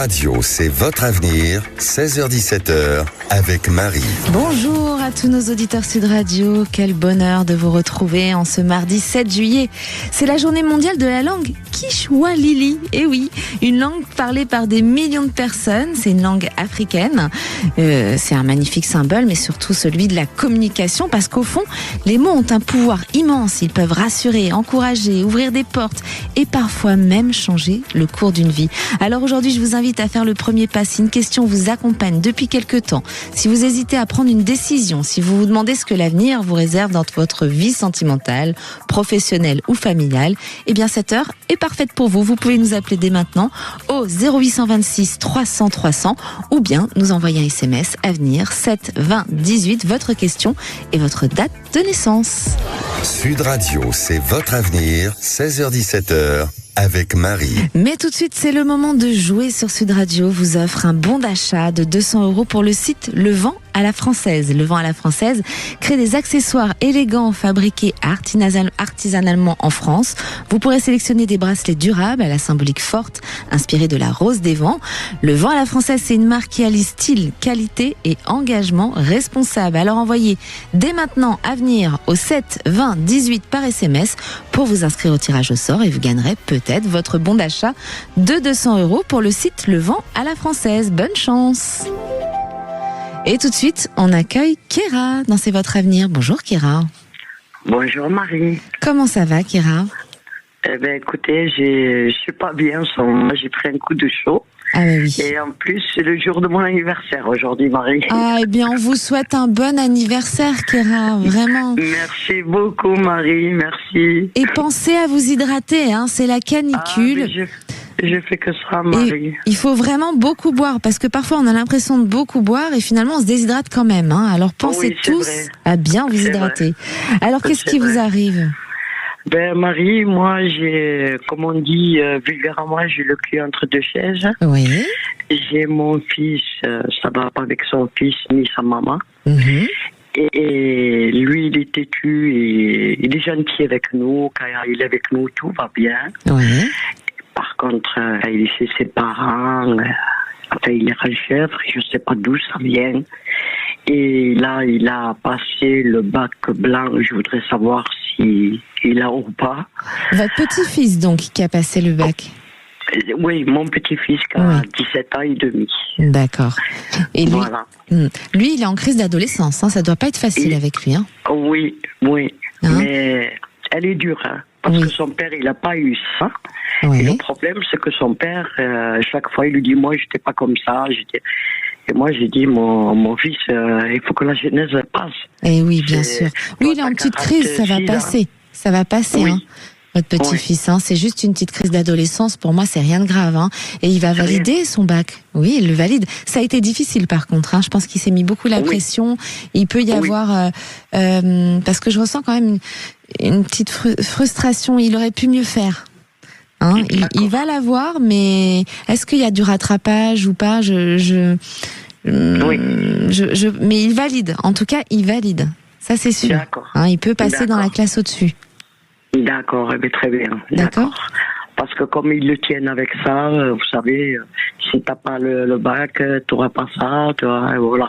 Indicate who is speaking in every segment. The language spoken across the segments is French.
Speaker 1: Radio, c'est votre avenir, 16h-17h, avec Marie.
Speaker 2: Bonjour à tous nos auditeurs Sud Radio, quel bonheur de vous retrouver en ce mardi 7 juillet. C'est la journée mondiale de la langue Kiswahili. Et oui, une langue parlée par des millions de personnes, c'est une langue africaine. C'est un magnifique symbole, mais surtout celui de la communication, parce qu'au fond, les mots ont un pouvoir immense. Ils peuvent rassurer, encourager, ouvrir des portes et parfois même changer le cours d'une vie. Alors aujourd'hui, je vous invite à faire le premier pas. Si une question vous accompagne depuis quelque temps, si vous hésitez à prendre une décision, si vous vous demandez ce que l'avenir vous réserve dans votre vie sentimentale, professionnelle ou familiale, eh bien cette heure est parfaite pour vous. Vous pouvez nous appeler dès maintenant au 0826 300 300 ou bien nous envoyer un SMS Avenir 7 20 18, votre question et votre date de naissance.
Speaker 1: Sud Radio, c'est votre avenir, 16h-17h. Avec Marie.
Speaker 2: Mais tout de suite, c'est le moment de jouer sur Sud Radio. Vous offre un bon d'achat de 200 € pour le site Le Vent à la Française. Le Vent à la Française crée des accessoires élégants fabriqués artisanalement en France. Vous pourrez sélectionner des bracelets durables à la symbolique forte, inspirés de la rose des vents. Le Vent à la Française, c'est une marque qui allie style, qualité et engagement responsable. Alors envoyez dès maintenant Avenir au 7 20 18 par SMS pour vous inscrire au tirage au sort et vous gagnerez peut-être votre bon d'achat de 200 € pour le site Le Vent à la Française. Bonne chance! Et tout de suite, on accueille Kéra dans C'est votre avenir. Bonjour Kéra.
Speaker 3: Bonjour Marie.
Speaker 2: Comment ça va Kéra?
Speaker 3: Eh bien écoutez, je suis pas bien en ce moment. J'ai pris un coup de chaud.
Speaker 2: Ah bah oui.
Speaker 3: Et en plus, c'est le jour de mon anniversaire aujourd'hui, Marie.
Speaker 2: Ah, eh bien, on vous souhaite un bon anniversaire, Kéra, vraiment.
Speaker 3: Merci beaucoup, Marie, merci.
Speaker 2: Et pensez à vous hydrater, hein, c'est la canicule.
Speaker 3: Je fais que ça, Marie.
Speaker 2: Et il faut vraiment beaucoup boire, parce que parfois on a l'impression de beaucoup boire et finalement on se déshydrate quand même. Hein. Alors pensez tous à bien vous hydrater. Alors qu'est-ce qui vous arrive ?
Speaker 3: Ben Marie, moi j'ai, comme on dit vulgairement, j'ai le cul entre deux chaises.
Speaker 2: Oui.
Speaker 3: J'ai mon fils, ça va pas avec son fils ni sa maman.
Speaker 2: Mm-hmm.
Speaker 3: Et lui, il est têtu et il est gentil avec nous. Quand il est avec nous, tout va bien.
Speaker 2: Oui.
Speaker 3: Par contre, il est chez ses parents. Enfin, il est rechèvre, je sais pas d'où ça vient. Et là, il a passé le bac blanc. Je voudrais savoir si il a ou pas.
Speaker 2: Votre petit-fils, donc, qui a passé le bac?
Speaker 3: Oui, mon petit-fils qui a 17 ans et demi.
Speaker 2: D'accord. Et lui,
Speaker 3: voilà.
Speaker 2: Lui, il est en crise d'adolescence. Hein, ça doit pas être facile avec lui. Hein.
Speaker 3: Oui. Hein? Mais elle est dure. Hein, parce que son père, il n'a pas eu ça.
Speaker 2: Oui.
Speaker 3: Et le problème, c'est que son père, chaque fois, il lui dit, moi, j'étais pas comme ça. Et moi, j'ai dit, mon fils, il faut que la jeunesse passe.
Speaker 2: Et oui, bien sûr. Oui, il est en petite crise, ça va passer. Ça va passer,
Speaker 3: oui.
Speaker 2: Hein. Votre petit-fils, hein, c'est juste une petite crise d'adolescence. Pour moi, c'est rien de grave. Hein. Et il va valider son bac. Oui, il le valide. Ça a été difficile, par contre. Hein. Je pense qu'il s'est mis beaucoup la pression. Il peut y avoir... parce que je ressens quand même une petite frustration. Il aurait pu mieux faire. Hein, il va l'avoir, mais est-ce qu'il y a du rattrapage ou pas? Mais il valide. En tout cas, il valide. Ça, c'est sûr. Hein, il peut passer dans la classe au-dessus.
Speaker 3: D'accord, très bien.
Speaker 2: D'accord.
Speaker 3: Parce que comme ils le tiennent avec ça, vous savez, si t'as pas le bac, t'auras pas ça, voilà.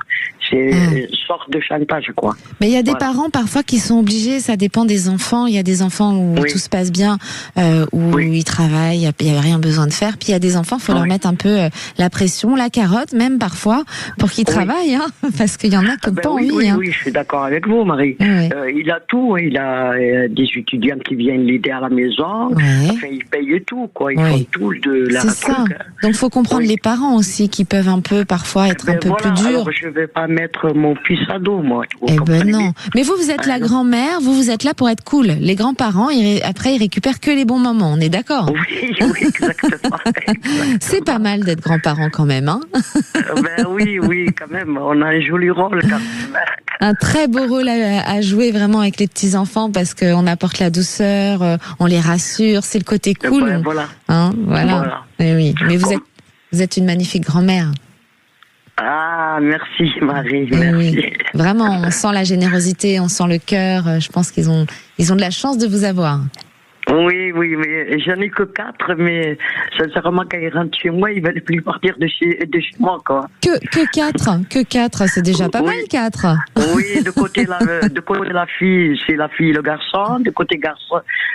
Speaker 3: C'est une sorte de chantage, quoi.
Speaker 2: Mais il y a des parents parfois qui sont obligés, ça dépend des enfants. Il y a des enfants où tout se passe bien, où ils travaillent, il n'y a rien besoin de faire. Puis il y a des enfants, il faut leur mettre un peu la pression, la carotte même parfois, pour qu'ils travaillent, hein, parce qu'il y en a qui n'ont pas envie.
Speaker 3: Oui, je suis d'accord avec vous, Marie. Il a tout, il a des étudiants qui viennent l'aider à la maison, enfin, ils payent tout, quoi. Ils font tout de la...
Speaker 2: C'est ça. Donc il faut comprendre les parents aussi qui peuvent un peu parfois être un peu plus durs.
Speaker 3: Alors, je vais pas mettre mon fils à dos, moi.
Speaker 2: Eh ben non. Mais vous êtes la grand-mère, vous êtes là pour être cool. Les grands-parents, après, ils récupèrent que les bons moments. On est d'accord?
Speaker 3: Oui, exactement.
Speaker 2: C'est pas mal d'être grand-parent quand même, hein?
Speaker 3: Oui, quand même. On a un joli rôle, quand même.
Speaker 2: Un très beau rôle à jouer vraiment avec les petits-enfants parce qu'on apporte la douceur, on les rassure, c'est le côté cool.
Speaker 3: Voilà.
Speaker 2: Hein, voilà. Et oui. Mais vous êtes une magnifique grand-mère.
Speaker 3: Ah, merci Marie, merci.
Speaker 2: Oui, vraiment, on sent la générosité, on sent le cœur. Je pense qu'ils ont de la chance de vous avoir.
Speaker 3: Oui, mais j'en ai que 4, mais sincèrement, quand ils rentrent chez moi, ils veulent plus partir de chez moi, quoi.
Speaker 2: Que 4, c'est déjà pas mal, 4.
Speaker 3: Oui, de côté de la fille, c'est la fille et le garçon. De côté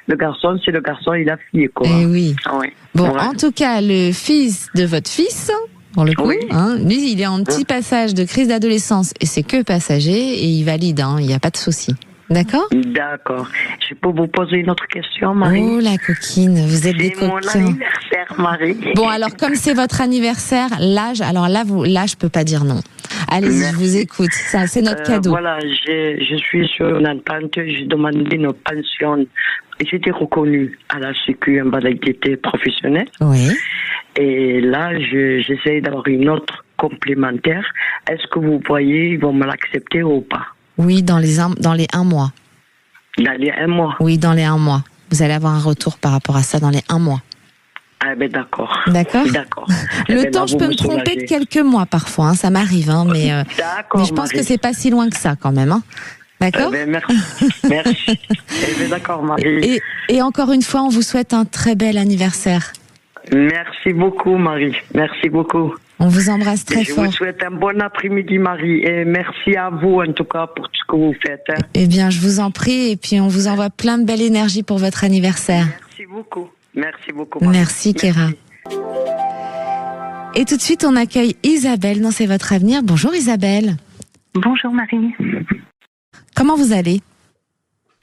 Speaker 3: le garçon, c'est le garçon et la fille, quoi.
Speaker 2: Eh oui.
Speaker 3: Oui.
Speaker 2: Bon,
Speaker 3: Ouais.
Speaker 2: en tout cas, le fils de votre fils, pour le coup,
Speaker 3: Oui.
Speaker 2: lui, il est en petit passage de crise d'adolescence et c'est que passager et il valide, il n'y a pas de souci. D'accord?
Speaker 3: D'accord. Je peux vous poser une autre question, Marie?
Speaker 2: Oh la coquine, vous êtes des
Speaker 3: C'est mon
Speaker 2: coquins.
Speaker 3: anniversaire, Marie.
Speaker 2: Bon, alors comme c'est votre anniversaire, l'âge, alors là, je peux pas dire non. Allez-y,
Speaker 3: Merci.
Speaker 2: je vous écoute. Ça, c'est notre cadeau.
Speaker 3: Voilà, je suis sur une entente, j'ai demandé une pension. J'étais reconnue à la Sécu invalidité professionnelle.
Speaker 2: Oui.
Speaker 3: Et là, j'essaie d'avoir une autre complémentaire. Est-ce que vous voyez, ils vont me l'accepter ou pas?
Speaker 2: Oui, dans les 1 mois.
Speaker 3: Dans les 1 mois.
Speaker 2: Oui, dans les 1 mois. Vous allez avoir un retour par rapport à ça dans les 1 mois.
Speaker 3: Ah ben d'accord.
Speaker 2: D'accord.
Speaker 3: D'accord.
Speaker 2: Le
Speaker 3: Eh ben,
Speaker 2: temps,
Speaker 3: là,
Speaker 2: je
Speaker 3: vous
Speaker 2: peux me
Speaker 3: soulagez.
Speaker 2: tromper de quelques mois parfois, ça m'arrive, mais
Speaker 3: D'accord,
Speaker 2: je pense
Speaker 3: Marie.
Speaker 2: que c'est pas si loin que ça quand même. D'accord.
Speaker 3: Eh ben, merci. Merci. Eh ben, d'accord, Marie.
Speaker 2: Et encore une fois, on vous souhaite un très bel anniversaire.
Speaker 3: Merci beaucoup, Marie. Merci beaucoup.
Speaker 2: On vous embrasse très
Speaker 3: Je
Speaker 2: fort.
Speaker 3: vous souhaite un bon après-midi, Marie. Et merci à vous, en tout cas, pour tout ce que vous faites. Hein.
Speaker 2: Eh bien, je vous en prie, et puis on vous envoie plein de belle énergie pour votre anniversaire.
Speaker 3: Merci beaucoup. Merci beaucoup, Marie.
Speaker 2: Merci, Kéra. Et tout de suite, on accueille Isabelle dans C'est votre avenir. Bonjour Isabelle.
Speaker 4: Bonjour Marie.
Speaker 2: Comment vous allez?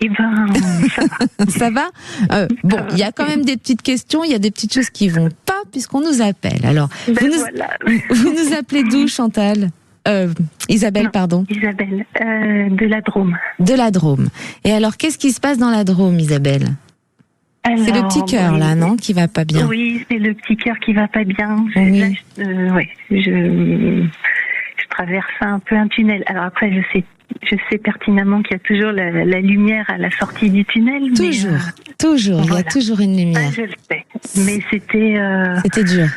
Speaker 4: Eh ben, ça va.
Speaker 2: Ça va? Bon, il y a quand même des petites questions, il y a des petites choses qui vont pas puisqu'on nous appelle. Alors,
Speaker 4: Voilà.
Speaker 2: vous nous appelez d'où, Chantal? Isabelle,
Speaker 4: Non.
Speaker 2: pardon.
Speaker 4: Isabelle, de la Drôme.
Speaker 2: De la Drôme. Et alors, qu'est-ce qui se passe dans la Drôme, Isabelle? C'est le petit cœur, là, non? Qui va pas bien.
Speaker 4: Oui, c'est le petit cœur qui va pas bien.
Speaker 2: Oui.
Speaker 4: Là, je traverse un peu un tunnel. Alors après, je sais pertinemment qu'il y a toujours la lumière à la sortie du tunnel.
Speaker 2: Toujours, toujours. Il y
Speaker 4: voilà.
Speaker 2: a toujours une lumière.
Speaker 4: Je le sais. Mais c'était
Speaker 2: C'était dur.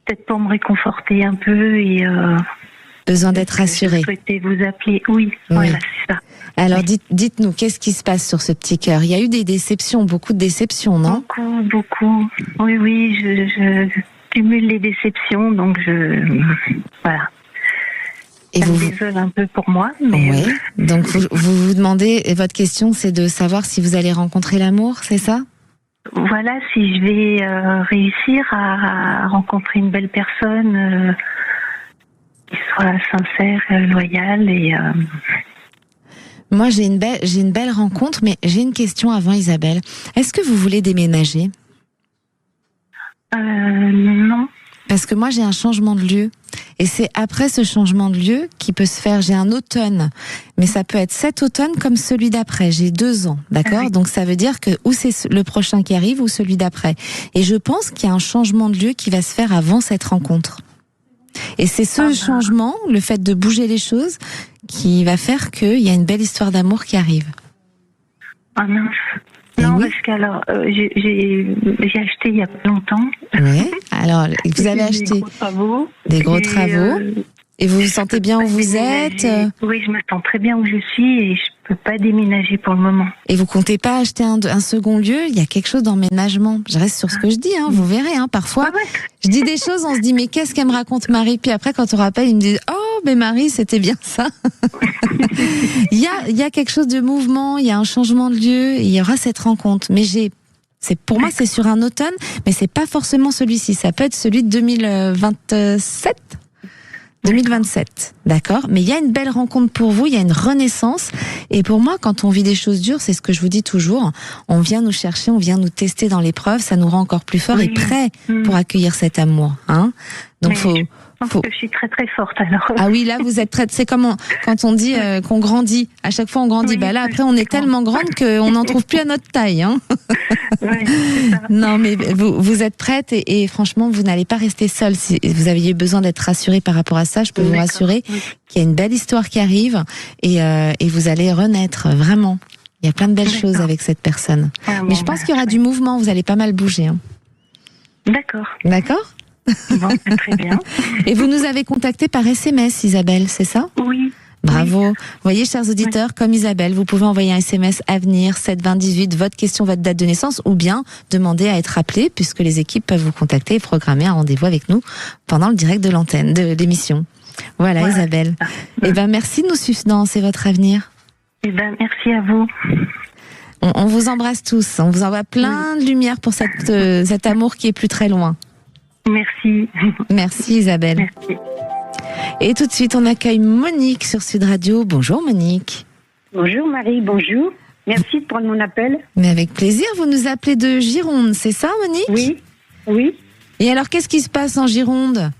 Speaker 4: peut-être pour me réconforter un peu et
Speaker 2: Besoin d'être rassuré.
Speaker 4: je souhaitais vous appeler. Oui, voilà, c'est ça.
Speaker 2: Alors, dites-nous, qu'est-ce qui se passe sur ce petit cœur? Il y a eu des déceptions, beaucoup de déceptions, non?
Speaker 4: Beaucoup. Oui, je cumule les déceptions, donc voilà.
Speaker 2: Et
Speaker 4: Ça
Speaker 2: vous,
Speaker 4: me désole un peu pour moi, mais
Speaker 2: oui. Donc vous demandez, et votre question, c'est de savoir si vous allez rencontrer l'amour, c'est ça?
Speaker 4: voilà, si je vais réussir à rencontrer une belle personne qui soit sincère, loyale et
Speaker 2: Moi, j'ai une belle rencontre, mais j'ai une question avant, Isabelle. Est-ce que vous voulez déménager?
Speaker 4: non.
Speaker 2: Parce que moi, j'ai un changement de lieu. Et c'est après ce changement de lieu qui peut se faire. J'ai un automne. Mais ça peut être cet automne comme celui d'après. J'ai 2 ans. D'accord?
Speaker 4: Ah oui.
Speaker 2: Donc, ça veut dire que ou c'est le prochain qui arrive ou celui d'après. Et je pense qu'il y a un changement de lieu qui va se faire avant cette rencontre. Et c'est ce changement, le fait de bouger les choses, qui va faire qu'il y a une belle histoire d'amour qui arrive.
Speaker 4: Ah mince.
Speaker 2: Eh
Speaker 4: Non,
Speaker 2: oui.
Speaker 4: parce qu'alors, j'ai acheté il y a pas longtemps.
Speaker 2: Oui. Alors, vous avez acheté
Speaker 4: Des gros travaux.
Speaker 2: des gros
Speaker 4: Et,
Speaker 2: travaux. Et vous vous sentez bien où vous êtes?
Speaker 4: Oui, je me sens très bien où je suis et je peux pas déménager pour le moment.
Speaker 2: Et vous comptez pas acheter un second lieu? Il y a quelque chose d'emménagement. Je reste sur ce que je dis, vous verrez. Parfois, je dis des choses, on se dit mais qu'est-ce qu'elle me raconte Marie? Puis après, quand on rappelle, ils me disent oh mais Marie, c'était bien ça. Il y a quelque chose de mouvement, il y a un changement de lieu, et il y aura cette rencontre. Mais pour moi, c'est sur un automne, mais c'est pas forcément celui-ci. Ça peut être celui de 2027. 2027, d'accord. Mais il y a une belle rencontre pour vous, il y a une renaissance. Et pour moi, quand on vit des choses dures, c'est ce que je vous dis toujours, on vient nous chercher, on vient nous tester dans l'épreuve, ça nous rend encore plus forts et prêts pour accueillir cet amour. Donc
Speaker 4: Je pense que je suis très très forte alors.
Speaker 2: Ah oui, là vous êtes prête. C'est comme quand on dit qu'on grandit. À chaque fois on grandit.
Speaker 4: Oui,
Speaker 2: Là après on est tellement grande qu'on n'en trouve plus à notre taille.
Speaker 4: Oui, c'est ça.
Speaker 2: Non mais vous êtes prête et franchement vous n'allez pas rester seule. Si vous aviez besoin d'être rassurée par rapport à ça, je peux vous rassurer qu'il y a une belle histoire qui arrive et vous allez renaître vraiment. Il y a plein de belles choses avec cette personne. Mais je pense qu'il y aura du mouvement. Vous allez pas mal bouger.
Speaker 4: D'accord.
Speaker 2: D'accord?
Speaker 4: Bon, très bien.
Speaker 2: Et vous nous avez contacté par SMS, Isabelle, c'est ça?
Speaker 4: Oui.
Speaker 2: Bravo. Vous voyez, chers auditeurs, comme Isabelle, vous pouvez envoyer un SMS Avenir 72018, votre question, votre date de naissance, ou bien demander à être appelé, puisque les équipes peuvent vous contacter et programmer un rendez-vous avec nous pendant le direct de l'antenne, de l'émission. Voilà, Isabelle. Eh ben, merci de nous suivre dans C'est votre avenir.
Speaker 4: Eh ben, merci à vous.
Speaker 2: On vous embrasse tous. On vous envoie plein de lumière pour cet amour qui est plus très loin.
Speaker 4: Merci.
Speaker 2: Merci, Isabelle.
Speaker 4: Merci.
Speaker 2: Et tout de suite, on accueille Monique sur Sud Radio. Bonjour, Monique.
Speaker 5: Bonjour Marie, bonjour. Merci de prendre mon appel.
Speaker 2: Mais avec plaisir, vous nous appelez de Gironde, c'est ça, Monique?
Speaker 5: Oui, oui.
Speaker 2: Et alors, qu'est-ce qui se passe en Gironde?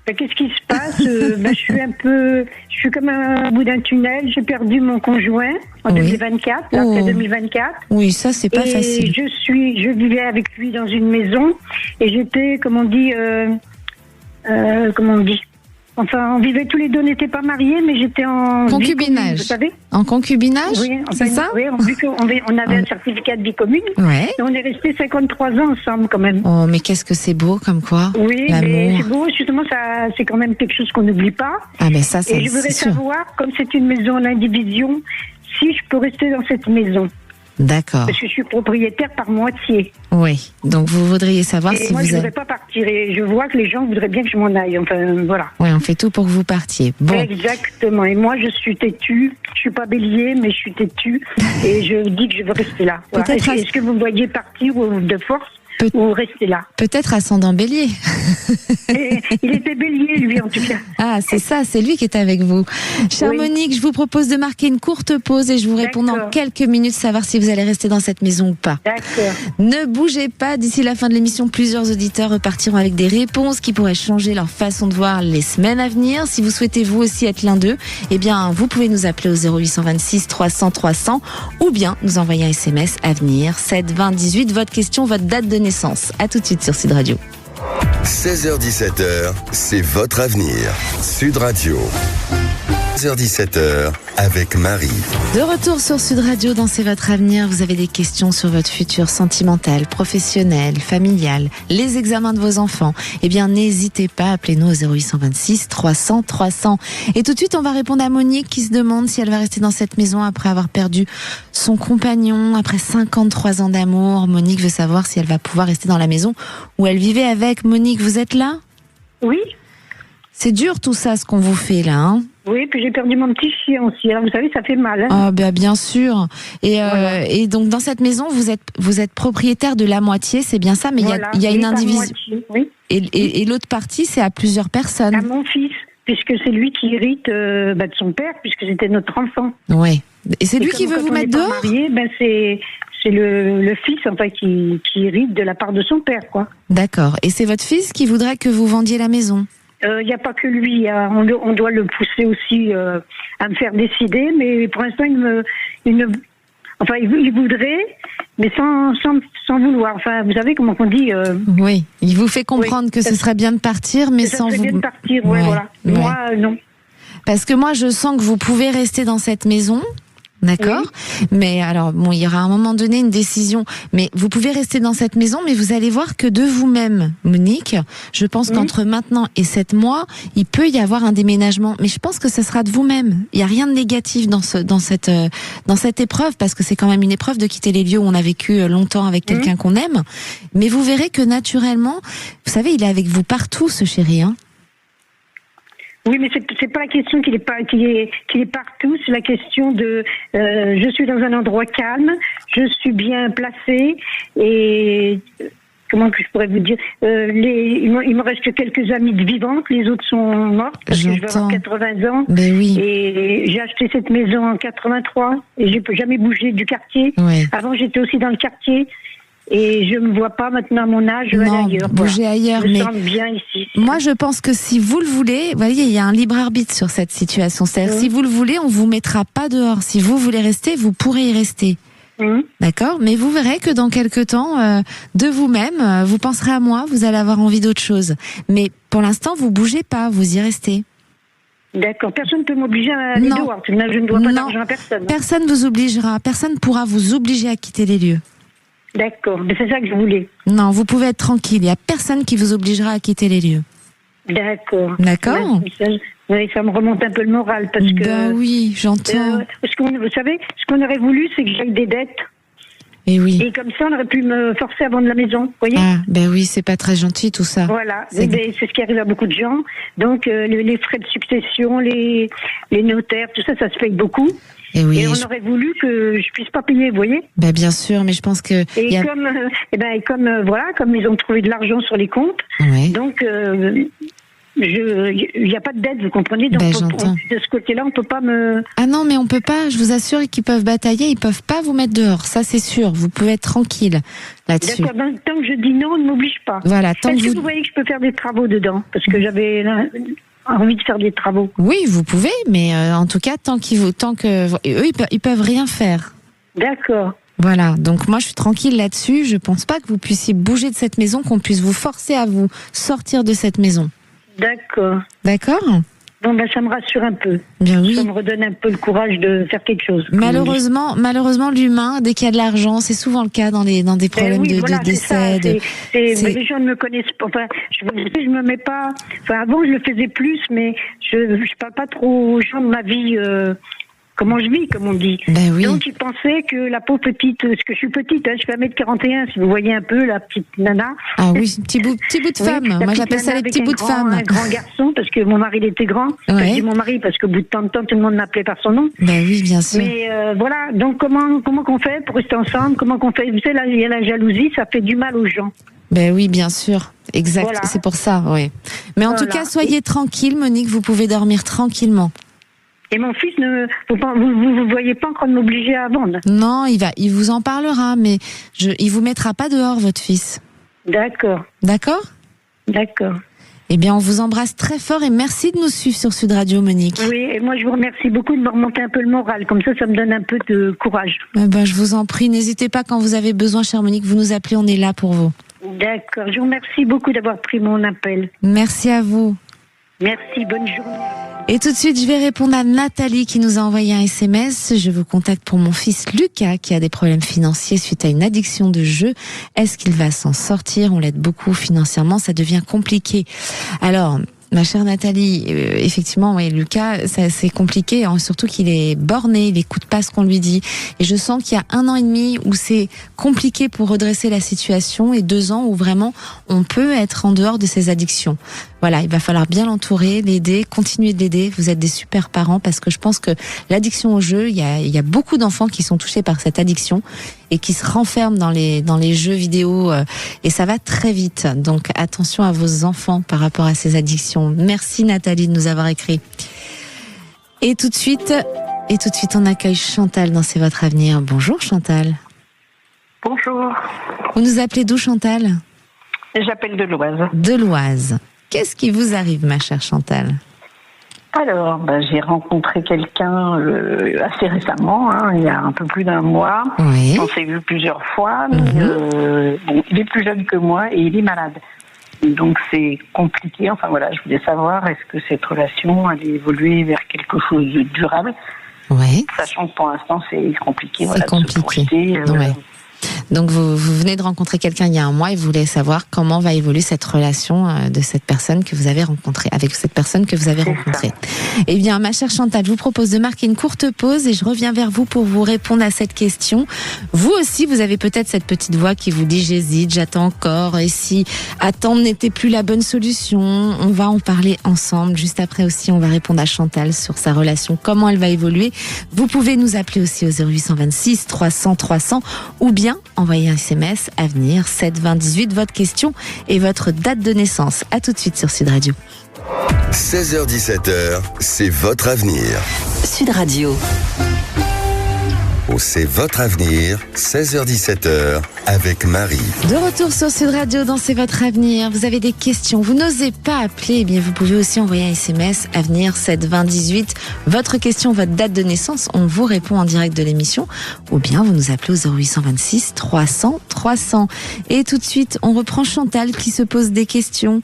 Speaker 5: Qu'est-ce qui se passe? Je suis comme un bout d'un tunnel. J'ai perdu mon conjoint en 2024, après 2024.
Speaker 2: Oui, ça, c'est pas facile.
Speaker 5: Je vivais avec lui dans une maison et j'étais, enfin, on vivait tous les deux, on n'était pas mariés, mais j'étais en
Speaker 2: concubinage.
Speaker 5: Vous savez?
Speaker 2: En concubinage?
Speaker 5: Oui,
Speaker 2: c'est ça?
Speaker 5: Oui, vu qu'on avait un certificat de vie commune.
Speaker 2: Ouais.
Speaker 5: Et on est restés 53 ans ensemble, quand même.
Speaker 2: Oh, mais qu'est-ce que c'est beau, comme quoi?
Speaker 5: Oui, mais c'est beau, justement, ça, c'est quand même quelque chose qu'on n'oublie pas.
Speaker 2: Ah, mais ça,
Speaker 5: et je voudrais savoir, comme c'est une maison en indivision, si je peux rester dans cette maison.
Speaker 2: D'accord.
Speaker 5: Parce que je suis propriétaire par moitié.
Speaker 2: Oui, donc vous voudriez savoir si
Speaker 5: moi,
Speaker 2: vous...
Speaker 5: je ne voudrais pas partir et je vois que les gens voudraient bien que je m'en aille. Enfin, voilà.
Speaker 2: Oui, on fait tout pour que vous partiez. Bon.
Speaker 5: Exactement. Et moi, je suis têtue. Je suis pas bélier, mais je suis têtue. Et je dis que je veux rester là. Voilà. Est-ce que vous me voyez partir ou de force ou rester là?
Speaker 2: Peut-être ascendant bélier.
Speaker 5: Il était bélier, lui, en tout cas.
Speaker 2: Ah, c'est ça, c'est lui qui était avec vous. Chère Monique, je vous propose de marquer une courte pause et je vous réponds dans quelques minutes, savoir si vous allez rester dans cette maison ou pas.
Speaker 5: D'accord.
Speaker 2: Ne bougez pas, d'ici la fin de l'émission, plusieurs auditeurs repartiront avec des réponses qui pourraient changer leur façon de voir les semaines à venir. Si vous souhaitez vous aussi être l'un d'eux, eh bien, vous pouvez nous appeler au 0826 300 300 ou bien nous envoyer un SMS Avenir 72018, votre question, votre date de naissance. À tout de suite sur Sud Radio.
Speaker 1: 16h-17h, c'est votre avenir. Sud Radio. 16h-17h, avec Marie.
Speaker 2: De retour sur Sud Radio dans C'est votre avenir. Vous avez des questions sur votre futur sentimental, professionnel, familial, les examens de vos enfants. Eh bien, n'hésitez pas, appelez-nous au 0826 300 300. Et tout de suite, on va répondre à Monique qui se demande si elle va rester dans cette maison après avoir perdu son compagnon, après 53 ans d'amour. Monique veut savoir si elle va pouvoir rester dans la maison où elle vivait avec. Monique, vous êtes là?
Speaker 5: Oui.
Speaker 2: C'est dur tout ça, ce qu'on vous fait là, hein?
Speaker 5: Oui, puis j'ai perdu mon petit chien aussi. Alors vous savez, ça fait mal. Hein.
Speaker 2: Ah ben bien sûr. Et donc dans cette maison, vous êtes propriétaire de la moitié, c'est bien ça, mais il y a une indivision.
Speaker 5: Oui.
Speaker 2: Et l'autre partie, c'est à plusieurs personnes.
Speaker 5: À mon fils, puisque c'est lui qui hérite de son père, puisque c'était notre enfant.
Speaker 2: Oui. Et c'est lui qui veut vous mettre dehors?
Speaker 5: Marié, c'est le fils enfin qui hérite de la part de son père, quoi.
Speaker 2: D'accord. Et c'est votre fils qui voudrait que vous vendiez la maison?
Speaker 5: Il n'y a pas que lui, on doit le pousser aussi à me faire décider, mais pour l'instant il voudrait, mais sans vouloir. Enfin, vous savez comment on dit.
Speaker 2: Oui, il vous fait comprendre que ce serait bien de partir, mais sans vous.
Speaker 5: Ça serait bien de partir, voilà. Ouais. Moi, non.
Speaker 2: Parce que moi, je sens que vous pouvez rester dans cette maison. D'accord. Oui. Mais alors, bon, il y aura à un moment donné une décision. Mais vous pouvez rester dans cette maison, mais vous allez voir que de vous-même, Monique, je pense qu'entre maintenant et 7 mois, il peut y avoir un déménagement. Mais je pense que ce sera de vous-même. Il n'y a rien de négatif dans cette épreuve, parce que c'est quand même une épreuve de quitter les lieux où on a vécu longtemps avec quelqu'un qu'on aime. Mais vous verrez que naturellement, vous savez, il est avec vous partout, ce chéri, hein.
Speaker 5: Oui, mais c'est pas la question qu'il est partout, c'est la question de je suis dans un endroit calme, je suis bien placée et comment que je pourrais vous dire il me reste que quelques amies vivantes, les autres sont mortes parce que je vais avoir 80 ans.
Speaker 2: Ben oui.
Speaker 5: Et j'ai acheté cette maison en 83 et j'ai jamais bougé du quartier.
Speaker 2: Oui.
Speaker 5: Avant j'étais aussi dans le quartier. Et je me vois pas maintenant à mon âge, je vais aller ailleurs.
Speaker 2: Bouger ailleurs.
Speaker 5: Je me sens bien ici.
Speaker 2: Moi, je pense que si vous le voulez, vous voyez, il y a un libre arbitre sur cette situation. C'est-à-dire, si vous le voulez, on vous mettra pas dehors. Si vous voulez rester, vous pourrez y rester. D'accord? Mais vous verrez que dans quelques temps, de vous-même, vous penserez à moi, vous allez avoir envie d'autre chose. Mais pour l'instant, vous bougez pas, vous y restez.
Speaker 5: D'accord. Personne ne peut m'obliger à aller dehors. Je ne dois pas d'argent à personne.
Speaker 2: Personne vous obligera. Personne pourra vous obliger à quitter les lieux.
Speaker 5: D'accord, mais c'est ça que je voulais.
Speaker 2: Non, vous pouvez être tranquille, il n'y a personne qui vous obligera à quitter les lieux.
Speaker 5: D'accord.
Speaker 2: D'accord.
Speaker 5: Oui, ça me remonte un peu le moral parce que.
Speaker 2: Ben oui, j'entends.
Speaker 5: Vous savez, ce qu'on aurait voulu, c'est que j'aille des dettes.
Speaker 2: Et oui.
Speaker 5: Et comme ça, on aurait pu me forcer à vendre la maison. Vous voyez?
Speaker 2: Ah, ben oui, c'est pas très gentil tout ça.
Speaker 5: Voilà. C'est ce qui arrive à beaucoup de gens. Donc, les frais de succession, les notaires, tout ça, ça se paye beaucoup.
Speaker 2: Et oui.
Speaker 5: Et on aurait voulu que je puisse pas payer, vous voyez?
Speaker 2: Ben bien sûr, mais je pense que.
Speaker 5: Et comme ils ont trouvé de l'argent sur les comptes,
Speaker 2: Ouais.
Speaker 5: donc il n'y a pas de dette, vous comprenez? Donc
Speaker 2: j'entends.
Speaker 5: de ce côté-là, on peut pas me.
Speaker 2: Ah non, mais on peut pas. Je vous assure qu'ils peuvent batailler, ils peuvent pas vous mettre dehors. Ça, c'est sûr. Vous pouvez être tranquille là-dessus.
Speaker 5: D'accord. Donc, tant que je dis non, on ne m'oblige pas.
Speaker 2: Voilà. Tant
Speaker 5: Est-ce
Speaker 2: que
Speaker 5: que vous voyez que je peux faire des travaux dedans? Parce que j'avais envie de faire des travaux.
Speaker 2: Oui, vous pouvez, mais en tout cas, tant que eux, ils peuvent rien faire.
Speaker 5: D'accord.
Speaker 2: Voilà. Donc moi, je suis tranquille là-dessus. Je pense pas que vous puissiez bouger de cette maison, qu'on puisse vous forcer à vous sortir de cette maison.
Speaker 5: D'accord.
Speaker 2: D'accord?
Speaker 5: Bon, ça me rassure un peu.
Speaker 2: Bien oui.
Speaker 5: Ça me redonne un peu le courage de faire quelque chose.
Speaker 2: Malheureusement, l'humain, dès qu'il y a de l'argent, c'est souvent le cas dans des problèmes de décès.
Speaker 5: Les gens ne me connaissent pas. Enfin, je me mets pas. Enfin, avant, je le faisais plus, mais je parle pas trop aux gens de ma vie. Comment je vis, comme on dit.
Speaker 2: Ben oui.
Speaker 5: Donc, ils pensaient que la pauvre petite, parce que je suis petite, je fais 1m41, si vous voyez un peu la petite nana.
Speaker 2: Ah oui, petit bout de femme.
Speaker 5: Oui,
Speaker 2: moi, j'appelle ça les petits bouts de femme.
Speaker 5: Un grand garçon, parce que mon mari, il était grand.
Speaker 2: Ouais.
Speaker 5: Je dis mon mari, parce qu'au bout de tant de temps, tout le monde m'appelait par son nom.
Speaker 2: Ben oui, bien sûr.
Speaker 5: Mais voilà, donc comment qu'on fait pour rester ensemble? Comment qu'on fait? Vous savez, là, il y a la jalousie, ça fait du mal aux gens.
Speaker 2: Ben oui, bien sûr. Exact.
Speaker 5: Voilà.
Speaker 2: C'est pour ça, oui. Mais en tout cas, soyez tranquille, Monique, vous pouvez dormir tranquillement.
Speaker 5: Et mon fils, vous voyez pas encore de m'obliger à vendre?
Speaker 2: Non, il vous en parlera, mais il vous mettra pas dehors, votre fils.
Speaker 5: D'accord.
Speaker 2: D'accord?
Speaker 5: D'accord.
Speaker 2: Eh bien, on vous embrasse très fort et merci de nous suivre sur Sud Radio, Monique.
Speaker 5: Oui, et moi je vous remercie beaucoup de me remonter un peu le moral, comme ça me donne un peu de courage.
Speaker 2: Je vous en prie, n'hésitez pas quand vous avez besoin, chère Monique, vous nous appelez, on est là pour vous.
Speaker 5: D'accord, je vous remercie beaucoup d'avoir pris mon appel.
Speaker 2: Merci à vous.
Speaker 5: Merci, bonne journée.
Speaker 2: Et tout de suite, je vais répondre à Nathalie qui nous a envoyé un SMS. Je vous contacte pour mon fils Lucas qui a des problèmes financiers suite à une addiction de jeu. Est-ce qu'il va s'en sortir? On l'aide beaucoup financièrement, ça devient compliqué. Alors, ma chère Nathalie, effectivement, oui, Lucas, c'est compliqué, hein, surtout qu'il est borné, il écoute pas ce qu'on lui dit. Et je sens qu'il y a 1 an et demi où c'est compliqué pour redresser la situation et 2 ans où vraiment on peut être en dehors de ses addictions. Voilà, il va falloir bien l'entourer, l'aider, continuer de l'aider. Vous êtes des super parents parce que je pense que l'addiction au jeu, il y a beaucoup d'enfants qui sont touchés par cette addiction et qui se renferment dans les jeux vidéo et ça va très vite. Donc attention à vos enfants par rapport à ces addictions. Merci Nathalie de nous avoir écrit. Et tout de suite, on accueille Chantal dans C'est votre avenir. Bonjour Chantal.
Speaker 6: Bonjour.
Speaker 2: Vous nous appelez d'où Chantal?
Speaker 6: J'appelle de l'Oise.
Speaker 2: De l'Oise. Qu'est-ce qui vous arrive, ma chère Chantal?
Speaker 6: Alors, j'ai rencontré quelqu'un assez récemment, il y a un peu plus d'1 mois.
Speaker 2: Oui.
Speaker 6: On s'est vu plusieurs fois, mais il est plus jeune que moi et il est malade. Donc c'est compliqué. Enfin voilà, je voulais savoir, est-ce que cette relation allait évoluer vers quelque chose de durable?
Speaker 2: Oui.
Speaker 6: Sachant que pour l'instant c'est compliqué.
Speaker 2: C'est compliqué. Ouais. Donc vous venez de rencontrer quelqu'un il y a 1 mois et vous voulez savoir comment va évoluer cette relation de cette personne que vous avez rencontrée, avec cette personne que vous avez rencontrée. Eh bien, ma chère Chantal, je vous propose de marquer une courte pause et je reviens vers vous pour vous répondre à cette question. Vous aussi, vous avez peut-être cette petite voix qui vous dit j'hésite, j'attends encore, et si attendre n'était plus la bonne solution, on va en parler ensemble. Juste après aussi, on va répondre à Chantal sur sa relation, comment elle va évoluer. Vous pouvez nous appeler aussi au 0826 300 300 ou bien envoyer un SMS Avenir 7 20 18, votre question et votre date de naissance. À tout de suite sur Sud Radio.
Speaker 1: 16h-17h, c'est votre avenir.
Speaker 7: Sud Radio.
Speaker 1: C'est votre avenir, 16h-17h, avec Marie.
Speaker 2: De retour sur Sud Radio dans C'est votre avenir. Vous avez des questions, vous n'osez pas appeler, eh bien vous pouvez aussi envoyer un SMS Avenir 7 20 18. Votre question, votre date de naissance, on vous répond en direct de l'émission. Ou bien vous nous appelez au 0826 300 300. Et tout de suite, on reprend Chantal qui se pose des questions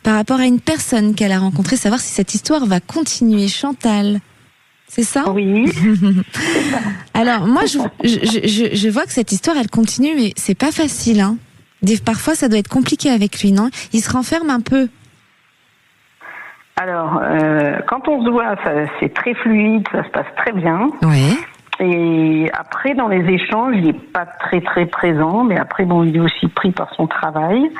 Speaker 2: par rapport à une personne qu'elle a rencontrée, savoir si cette histoire va continuer. Chantal, c'est ça?
Speaker 6: Oui.
Speaker 2: Alors, moi, je vois que cette histoire, elle continue, mais c'est pas facile, hein. Parfois, ça doit être compliqué avec lui, non? Il se renferme un peu.
Speaker 6: Alors, quand on se voit, c'est très fluide, ça se passe très bien.
Speaker 2: Oui.
Speaker 6: Et après, dans les échanges, il n'est pas très très présent, mais après, bon, il est aussi pris par son travail.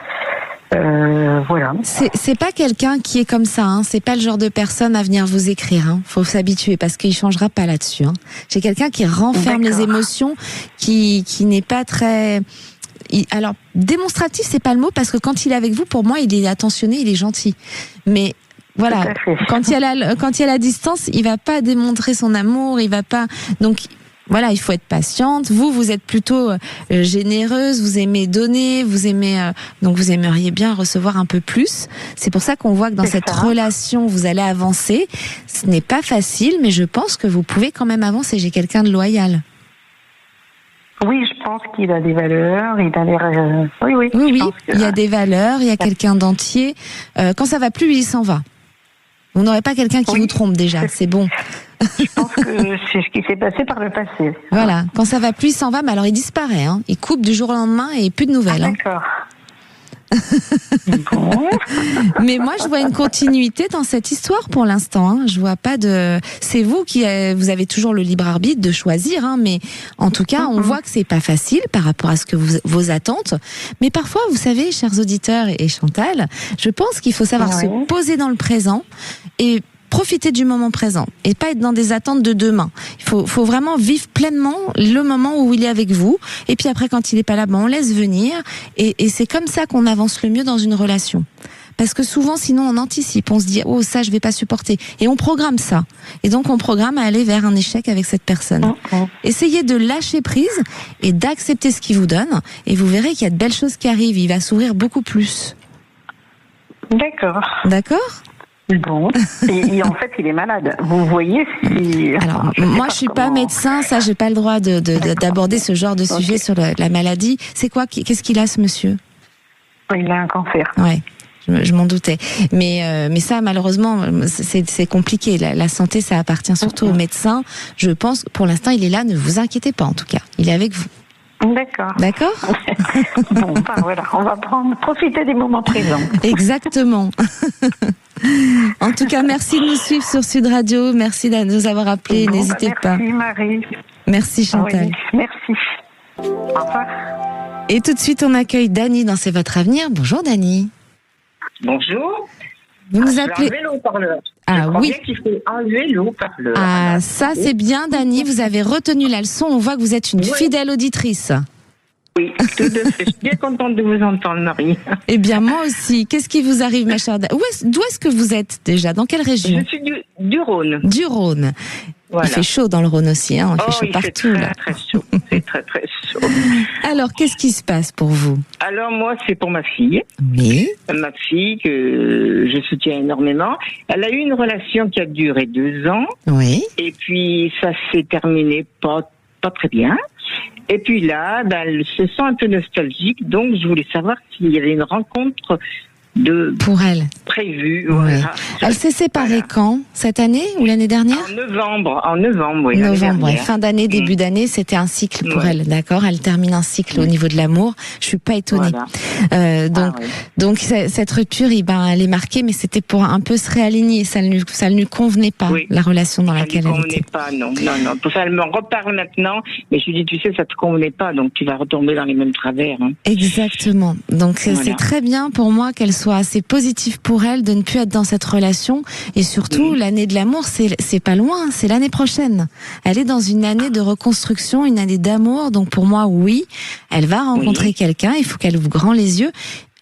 Speaker 6: Voilà.
Speaker 2: C'est pas quelqu'un qui est comme ça, hein. C'est pas le genre de personne à venir vous écrire, hein. Faut s'habituer parce qu'il changera pas là-dessus, hein. C'est quelqu'un qui renferme les émotions, qui n'est pas très... Alors, démonstratif, c'est pas le mot, parce que quand il est avec vous, pour moi, il est attentionné, il est gentil. Mais voilà, quand il y a la distance, il va pas démontrer son amour, il va pas... Donc, voilà, il faut être patiente. Vous êtes plutôt généreuse, vous aimez donner, donc vous aimeriez bien recevoir un peu plus. C'est pour ça qu'on voit que dans cette relation, vous allez avancer. Ce n'est pas facile, mais je pense que vous pouvez quand même avancer. J'ai quelqu'un de loyal.
Speaker 6: Oui, je pense qu'il a des valeurs, il a l'air... Oui,
Speaker 2: il y a des valeurs, il y a quelqu'un d'entier. Quand ça va plus, il s'en va. Vous n'aurez pas quelqu'un qui vous trompe déjà, c'est bon.
Speaker 6: Je pense que c'est ce qui s'est passé par le passé.
Speaker 2: Voilà, quand ça va plus, il s'en va, mais alors il disparaît. Hein. Il coupe du jour au lendemain et plus de nouvelles.
Speaker 6: D'accord.
Speaker 2: Bon. Mais moi, je vois une continuité dans cette histoire pour l'instant. Hein. Je vois pas de. C'est vous qui vous avez toujours le libre arbitre de choisir, hein, mais en tout cas, on voit que c'est pas facile par rapport à ce que vos attentes. Mais parfois, vous savez, chers auditeurs et Chantal, je pense qu'il faut savoir se poser dans le présent et profiter du moment présent et pas être dans des attentes de demain. Il faut vraiment vivre pleinement le moment où il est avec vous. Et puis après, quand il n'est pas là, on laisse venir. Et c'est comme ça qu'on avance le mieux dans une relation. Parce que souvent, sinon, on anticipe. On se dit, oh, ça, je vais pas supporter. Et on programme ça. Et donc, on programme à aller vers un échec avec cette personne. Essayez de lâcher prise et d'accepter ce qu'il vous donne. Et vous verrez qu'il y a de belles choses qui arrivent. Il va s'ouvrir beaucoup plus.
Speaker 6: D'accord.
Speaker 2: D'accord ?
Speaker 6: Bon, et en fait, il est malade. Vous voyez si...
Speaker 2: Alors, moi, je suis pas médecin, ça, j'ai pas le droit d'aborder ce genre de sujet sur la maladie. C'est quoi, qu'est-ce qu'il a, ce monsieur ?
Speaker 6: Il a un cancer.
Speaker 2: Ouais, je m'en doutais. Mais ça, malheureusement, c'est compliqué. La santé, ça appartient surtout aux médecins. Je pense, pour l'instant, il est là. Ne vous inquiétez pas, en tout cas. Il est avec vous.
Speaker 6: D'accord.
Speaker 2: D'accord.
Speaker 6: Bon, voilà, on va profiter des moments présents.
Speaker 2: Exactement. En tout cas, merci de nous suivre sur Sud Radio. Merci de nous avoir appelés. N'hésitez pas.
Speaker 6: Merci Marie.
Speaker 2: Merci Chantal.
Speaker 6: Oui, merci. Au revoir.
Speaker 2: Et tout de suite, on accueille Dany dans C'est votre avenir. Bonjour Dany.
Speaker 7: Bonjour.
Speaker 2: Vous nous appelez.
Speaker 7: Je vais enlever le haut-parleur.
Speaker 2: Ah oui.
Speaker 7: Bien qu'il faut enlever le haut-parleur.
Speaker 2: Ah, ça c'est bien Dany. Vous avez retenu la leçon. On voit que vous êtes une fidèle auditrice.
Speaker 7: Oui, tout à fait. Je suis bien contente de vous entendre, Marie.
Speaker 2: Eh bien, moi aussi. Qu'est-ce qui vous arrive, ma chère D'où est-ce que vous êtes déjà ? Dans quelle région ?
Speaker 7: Je suis du Rhône.
Speaker 2: Du Rhône. Voilà. Il fait chaud dans le Rhône aussi, hein. Il fait chaud partout.
Speaker 7: Il fait
Speaker 2: là.
Speaker 7: très chaud. C'est très, très chaud.
Speaker 2: Alors, qu'est-ce qui se passe pour vous ?
Speaker 7: Alors, moi, c'est pour ma fille.
Speaker 2: Oui.
Speaker 7: Ma fille, que je soutiens énormément. Elle a eu une relation qui a duré 2 ans.
Speaker 2: Oui.
Speaker 7: Et puis, ça s'est terminé pas très bien. Et puis là, elle se sent un peu nostalgique, donc je voulais savoir s'il y avait une rencontre
Speaker 2: pour elle
Speaker 7: prévue.
Speaker 2: Oui.
Speaker 7: Voilà.
Speaker 2: Elle s'est séparée quand ? Cette année ou l'année dernière ?
Speaker 7: En novembre, oui.
Speaker 2: Novembre, ouais. Fin d'année, début d'année, c'était un cycle pour elle, d'accord ? Elle termine un cycle au niveau de l'amour. Je suis pas étonnée. Voilà. Donc cette rupture, elle est marquée, mais c'était pour un peu se réaligner. Ça ne lui convenait pas, la relation dans laquelle elle était.
Speaker 7: Ça ne convenait pas, non. Pour ça, elle me reparle maintenant, mais je lui dis, tu sais, ça te convenait pas, donc tu vas retomber dans les mêmes travers. Hein.
Speaker 2: Exactement. Donc c'est très bien pour moi qu'elle soit assez positive pour elle de ne plus être dans cette relation, et surtout l'année de l'amour, c'est pas loin, c'est l'année prochaine. Elle est dans une année de reconstruction, une année d'amour, donc pour moi, oui, elle va rencontrer quelqu'un, il faut qu'elle ouvre grand les yeux.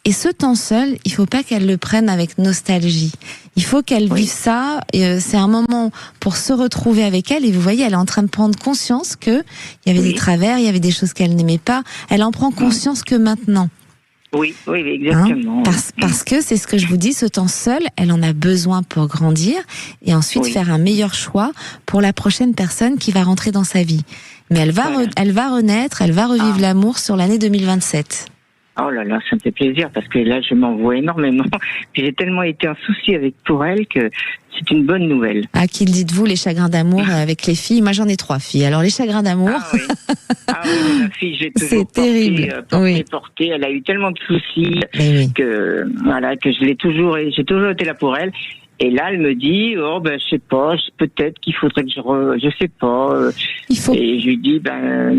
Speaker 2: Et ce temps seul, il faut pas qu'elle le prenne avec nostalgie. Il faut qu'elle vive ça. C'est un moment pour se retrouver avec elle. Et vous voyez, elle est en train de prendre conscience que il y avait des travers, il y avait des choses qu'elle n'aimait pas. Elle en prend conscience que maintenant.
Speaker 7: Oui, exactement.
Speaker 2: Parce que c'est ce que je vous dis, ce temps seul, elle en a besoin pour grandir et ensuite faire un meilleur choix pour la prochaine personne qui va rentrer dans sa vie. Mais elle va renaître, elle va revivre l'amour sur l'année 2027.
Speaker 7: Oh là là, ça me fait plaisir parce que là, je m'en vois énormément. Puis j'ai tellement été un souci pour elle que c'est une bonne nouvelle.
Speaker 2: À qui le dites-vous, les chagrins d'amour avec les filles ? Moi, j'en ai 3 filles. Alors, les chagrins d'amour...
Speaker 7: Ah oui, ma fille, j'ai toujours porté. Elle a eu tellement de soucis que je l'ai j'ai toujours été là pour elle. Et là, elle me dit, je sais pas, peut-être qu'il faudrait que je sais pas. Et je lui dis,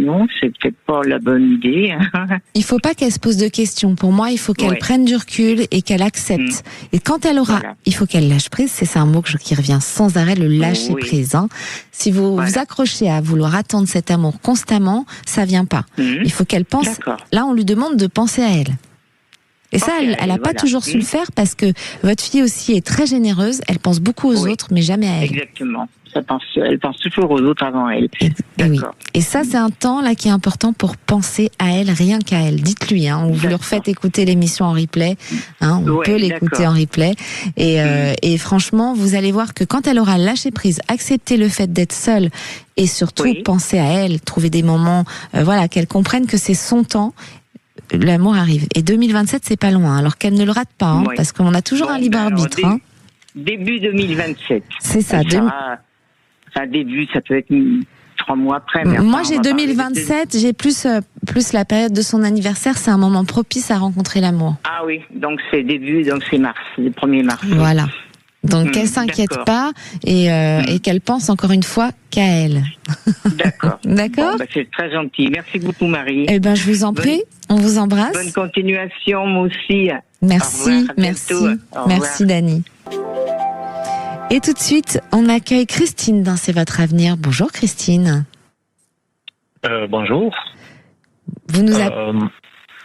Speaker 7: non, c'est peut-être pas la bonne idée.
Speaker 2: Il faut pas qu'elle se pose de questions. Pour moi, il faut qu'elle prenne du recul et qu'elle accepte. Et quand elle aura, il faut qu'elle lâche prise. C'est un mot qui revient sans arrêt, le lâcher prise. Hein. Si vous vous accrochez à vouloir attendre cet amour constamment, ça vient pas. Il faut qu'elle pense. Là, on lui demande de penser à elle. Et ça, elle n'a pas toujours su le faire parce que votre fille aussi est très généreuse. Elle pense beaucoup aux autres, mais jamais à elle.
Speaker 7: Exactement. Elle pense toujours aux autres avant elle.
Speaker 2: Et ça, c'est un temps là qui est important pour penser à elle, rien qu'à elle. Dites-lui, vous leur faites écouter l'émission en replay. On peut l'écouter en replay. Et franchement, vous allez voir que quand elle aura lâché prise, accepté le fait d'être seule et surtout penser à elle, trouver des moments, qu'elle comprenne que c'est son temps. L'amour arrive. Et 2027, c'est pas loin. Alors qu'elle ne le rate pas, parce qu'on a toujours un libre arbitre.
Speaker 7: Début 2027.
Speaker 2: C'est ça.
Speaker 7: Début, ça peut être 3 mois après. Mais
Speaker 2: moi, j'ai 2027. J'ai plus la période de son anniversaire. C'est un moment propice à rencontrer l'amour.
Speaker 7: Ah oui, donc c'est mars, le 1er mars.
Speaker 2: Voilà. Donc qu'elle s'inquiète pas et qu'elle pense encore une fois qu'à elle.
Speaker 7: D'accord.
Speaker 2: D'accord.
Speaker 7: Bon, c'est très gentil. Merci beaucoup, Marie.
Speaker 2: Eh ben, je vous en prie. On vous embrasse.
Speaker 7: Bonne continuation, moi aussi.
Speaker 2: Merci, merci, Dani. Et tout de suite, on accueille Christine dans C'est votre avenir. Bonjour, Christine.
Speaker 8: Bonjour.
Speaker 2: Vous nous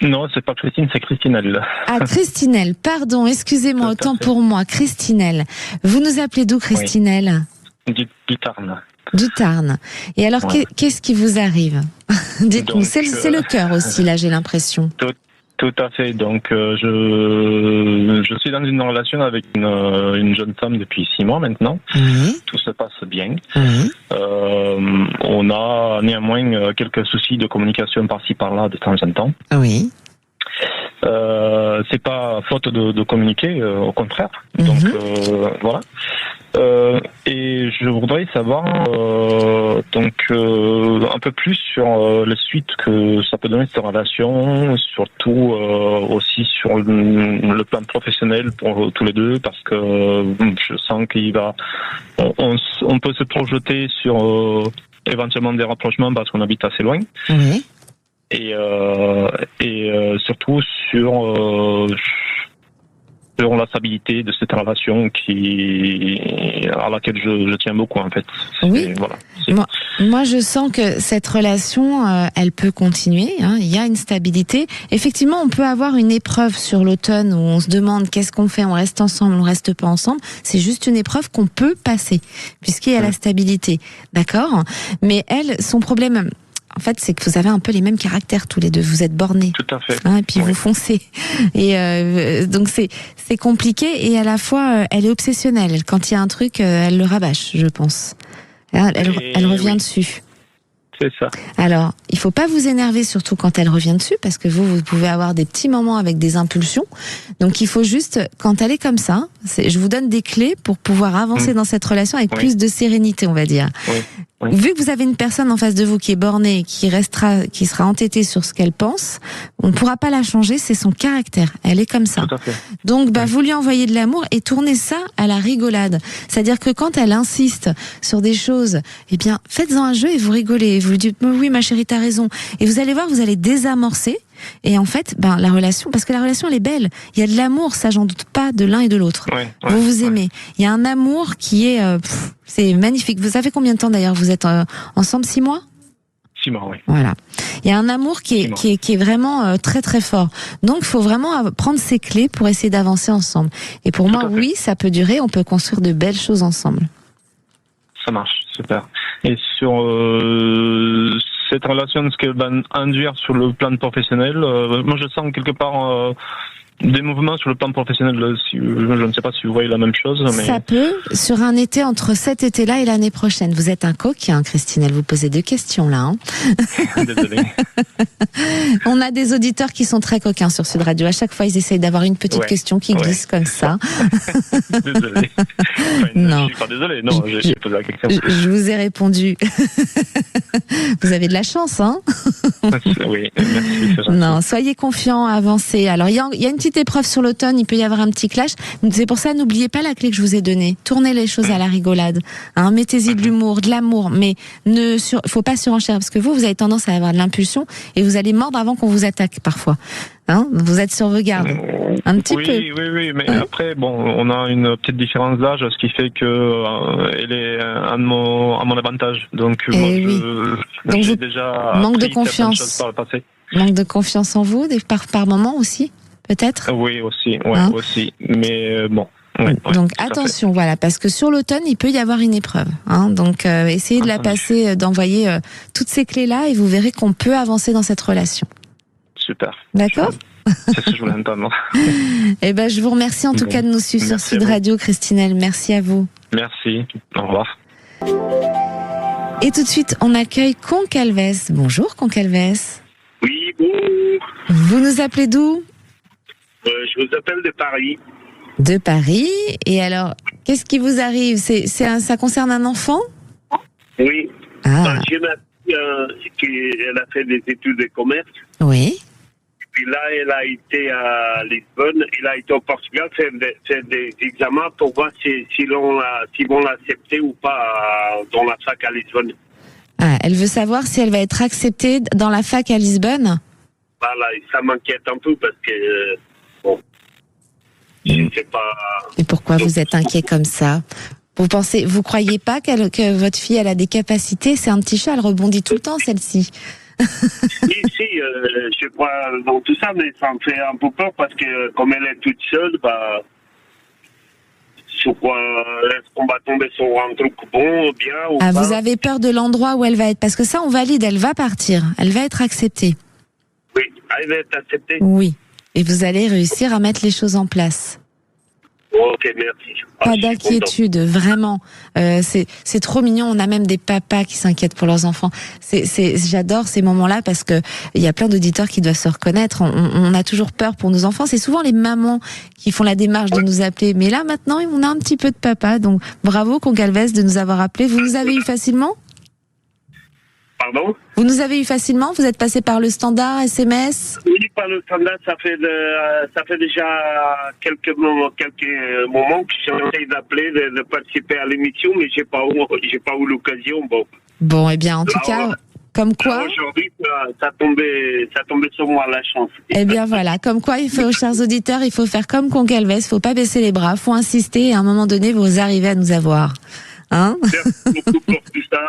Speaker 8: Non, c'est pas Christine, c'est Christinelle.
Speaker 2: Ah, Christinelle, pardon, excusez-moi, autant pour moi, Christinelle. Vous nous appelez d'où, Christinelle ?
Speaker 8: Du Tarn.
Speaker 2: Du Tarn. Et alors, qu'est-ce qui vous arrive ? Dites-nous, c'est le cœur aussi, là, j'ai l'impression.
Speaker 8: Tout à fait. Donc, je suis dans une relation avec une jeune femme depuis 6 mois maintenant. Tout se passe bien. On a néanmoins quelques soucis de communication par-ci par-là de temps en temps.
Speaker 2: Oui.
Speaker 8: C'est pas faute de communiquer, au contraire. Donc voilà. Et je voudrais savoir un peu plus sur la suite que ça peut donner cette relation, surtout aussi sur le plan professionnel pour tous les deux, parce que je sens on peut se projeter sur éventuellement des rapprochements parce qu'on habite assez loin. Et surtout sur la stabilité de cette relation à laquelle je tiens beaucoup, en fait.
Speaker 2: Oui. Moi, je sens que cette relation, elle peut continuer. Il y a une stabilité. Effectivement, on peut avoir une épreuve sur l'automne où on se demande qu'est-ce qu'on fait, on reste ensemble, on reste pas ensemble. C'est juste une épreuve qu'on peut passer, puisqu'il y a la stabilité. D'accord ? Mais elle, son problème... En fait, c'est que vous avez un peu les mêmes caractères tous les deux. Vous êtes bornés.
Speaker 8: Tout à fait.
Speaker 2: Et puis vous foncez. Et donc c'est compliqué et à la fois elle est obsessionnelle. Quand il y a un truc, elle le rabâche, je pense. Elle revient dessus.
Speaker 8: C'est ça.
Speaker 2: Alors, il faut pas vous énerver, surtout quand elle revient dessus, parce que vous pouvez avoir des petits moments avec des impulsions. Donc, il faut juste, quand elle est comme ça, je vous donne des clés pour pouvoir avancer dans cette relation avec plus de sérénité, on va dire. Vu que vous avez une personne en face de vous qui est bornée, qui sera entêtée sur ce qu'elle pense, on ne pourra pas la changer, c'est son caractère. Elle est comme ça.
Speaker 8: Tout à fait.
Speaker 2: Donc, vous lui envoyez de l'amour et tournez ça à la rigolade. C'est-à-dire que quand elle insiste sur des choses, eh bien, faites-en un jeu et vous rigolez. Vous lui dites, oui, ma chérie, t'as raison. Et vous allez voir, vous allez désamorcer. Et en fait, la relation, parce que la relation, elle est belle. Il y a de l'amour, ça, j'en doute pas, de l'un et de l'autre. Vous vous aimez. Il y a un amour qui est, c'est magnifique. Vous savez combien de temps d'ailleurs vous êtes ensemble? 6 mois?
Speaker 8: 6 mois, oui.
Speaker 2: Voilà. Il y a un amour qui est vraiment très très fort. Donc, il faut vraiment prendre ces clés pour essayer d'avancer ensemble. Et pour moi, oui, ça peut durer. On peut construire de belles choses ensemble.
Speaker 8: Ça marche, super. Et sur cette relation, ce qu'elle va induire sur le plan professionnel, moi je sens quelque part des mouvements sur le plan professionnel. Je ne sais pas si vous voyez la même chose. Mais...
Speaker 2: Ça peut, sur un été, entre cet été-là et l'année prochaine. Vous êtes un coquin, Christine, elle vous posait 2 questions là.
Speaker 8: Désolé.
Speaker 2: On a des auditeurs qui sont très coquins sur Sud Radio. À chaque fois, ils essayent d'avoir une petite question qui glisse comme ça.
Speaker 8: Désolé.
Speaker 2: Non.
Speaker 8: Je suis pas désolé. Non, j'ai posé la question.
Speaker 2: Je vous ai répondu. Vous avez de la chance, hein?
Speaker 8: Oui, merci. C'est gentil.
Speaker 2: Non, soyez confiants, avancez. Alors, il y a une petite épreuve sur l'automne, il peut y avoir un petit clash. C'est pour ça, n'oubliez pas la clé que je vous ai donnée. Tournez les choses à la rigolade. Hein, mettez-y de l'humour, de l'amour, mais faut pas surenchérir, parce que vous avez tendance à avoir de l'impulsion et vous allez mordre avant qu'on vous attaque, parfois. Hein, vous êtes sur vos gardes. Un petit peu.
Speaker 8: Oui, mais après, bon, on a une petite différence d'âge, ce qui fait que elle est à mon avantage. Donc,
Speaker 2: Donc
Speaker 8: j'ai déjà
Speaker 2: manque de
Speaker 8: appris certaines
Speaker 2: confiance.
Speaker 8: choses par le passé.
Speaker 2: Manque de confiance en vous, par moment aussi, peut-être.
Speaker 8: Oui, aussi,
Speaker 2: Hein
Speaker 8: aussi. Mais bon. Ouais,
Speaker 2: donc
Speaker 8: tout à fait.
Speaker 2: attention, voilà, parce que sur l'automne, il peut y avoir une épreuve. Hein, donc essayez de la passer, d'envoyer toutes ces clés-là, et vous verrez qu'on peut avancer dans cette relation.
Speaker 8: Super.
Speaker 2: D'accord.
Speaker 8: C'est ce que je voulais entendre.
Speaker 2: Eh ben, je vous remercie en tout cas de nous suivre sur
Speaker 8: Merci
Speaker 2: Sud
Speaker 8: à vous.
Speaker 2: Radio, Christinelle. Merci à vous.
Speaker 8: Merci. Au revoir.
Speaker 2: Et tout de suite, on accueille Concalves. Bonjour Concalves.
Speaker 9: Oui, bonjour.
Speaker 2: Vous nous appelez d'où?
Speaker 9: Je vous appelle de Paris.
Speaker 2: De Paris. Et alors, qu'est-ce qui vous arrive? Ça concerne un enfant?
Speaker 9: Oui.
Speaker 2: Ah,
Speaker 9: J'ai ma fille elle a fait des études de commerce.
Speaker 2: oui.
Speaker 9: Puis là, elle a été à Lisbonne. Elle a été au Portugal faire des examens pour voir s'ils vont l'accepter ou pas dans la fac à Lisbonne.
Speaker 2: Ah, elle veut savoir si elle va être acceptée dans la fac à Lisbonne.
Speaker 9: Voilà, et ça m'inquiète un peu parce que, bon, je sais pas...
Speaker 2: Et pourquoi vous êtes inquiet comme ça? Vous croyez pas que votre fille elle a des capacités? C'est un petit chat, elle rebondit tout le temps, celle-ci.
Speaker 9: Si, je crois dans tout ça, mais ça me fait un peu peur parce que comme elle est toute seule, je crois, est-ce qu'on va tomber sur un truc bon, bien ou
Speaker 2: Ah,
Speaker 9: pas?
Speaker 2: vous avez peur de l'endroit où elle va être? Parce que ça, on valide, elle va partir, elle va être acceptée.
Speaker 9: Oui, elle va être acceptée.
Speaker 2: Oui. Et vous allez réussir à mettre les choses en place.
Speaker 9: Ok, merci.
Speaker 2: Pas
Speaker 9: Je suis
Speaker 2: d'inquiétude, vraiment. C'est trop mignon. On a même des papas qui s'inquiètent pour leurs enfants. J'adore ces moments-là parce que il y a plein d'auditeurs qui doivent se reconnaître. On a toujours peur pour nos enfants. C'est souvent les mamans qui font la démarche de nous appeler. Mais là, maintenant, on a un petit peu de papa. Donc, bravo, Concalves, de nous avoir appelés. Vous nous avez eu facilement?
Speaker 9: Pardon?
Speaker 2: Vous nous avez eu facilement? Vous êtes passé par le standard, SMS?
Speaker 9: Oui, par le standard, ça fait déjà quelques moments que j'essaie d'appeler, de participer à l'émission, mais j'ai pas eu l'occasion.
Speaker 2: Bon, eh bien, en tout cas, comme quoi.
Speaker 9: Aujourd'hui, ça tombait sur moi la chance.
Speaker 2: Eh bien voilà, comme quoi, chers auditeurs, il faut faire comme Concalves, il faut pas baisser les bras, faut insister et à un moment donné, vous arrivez à nous avoir. Hein?
Speaker 9: Merci beaucoup pour tout ça.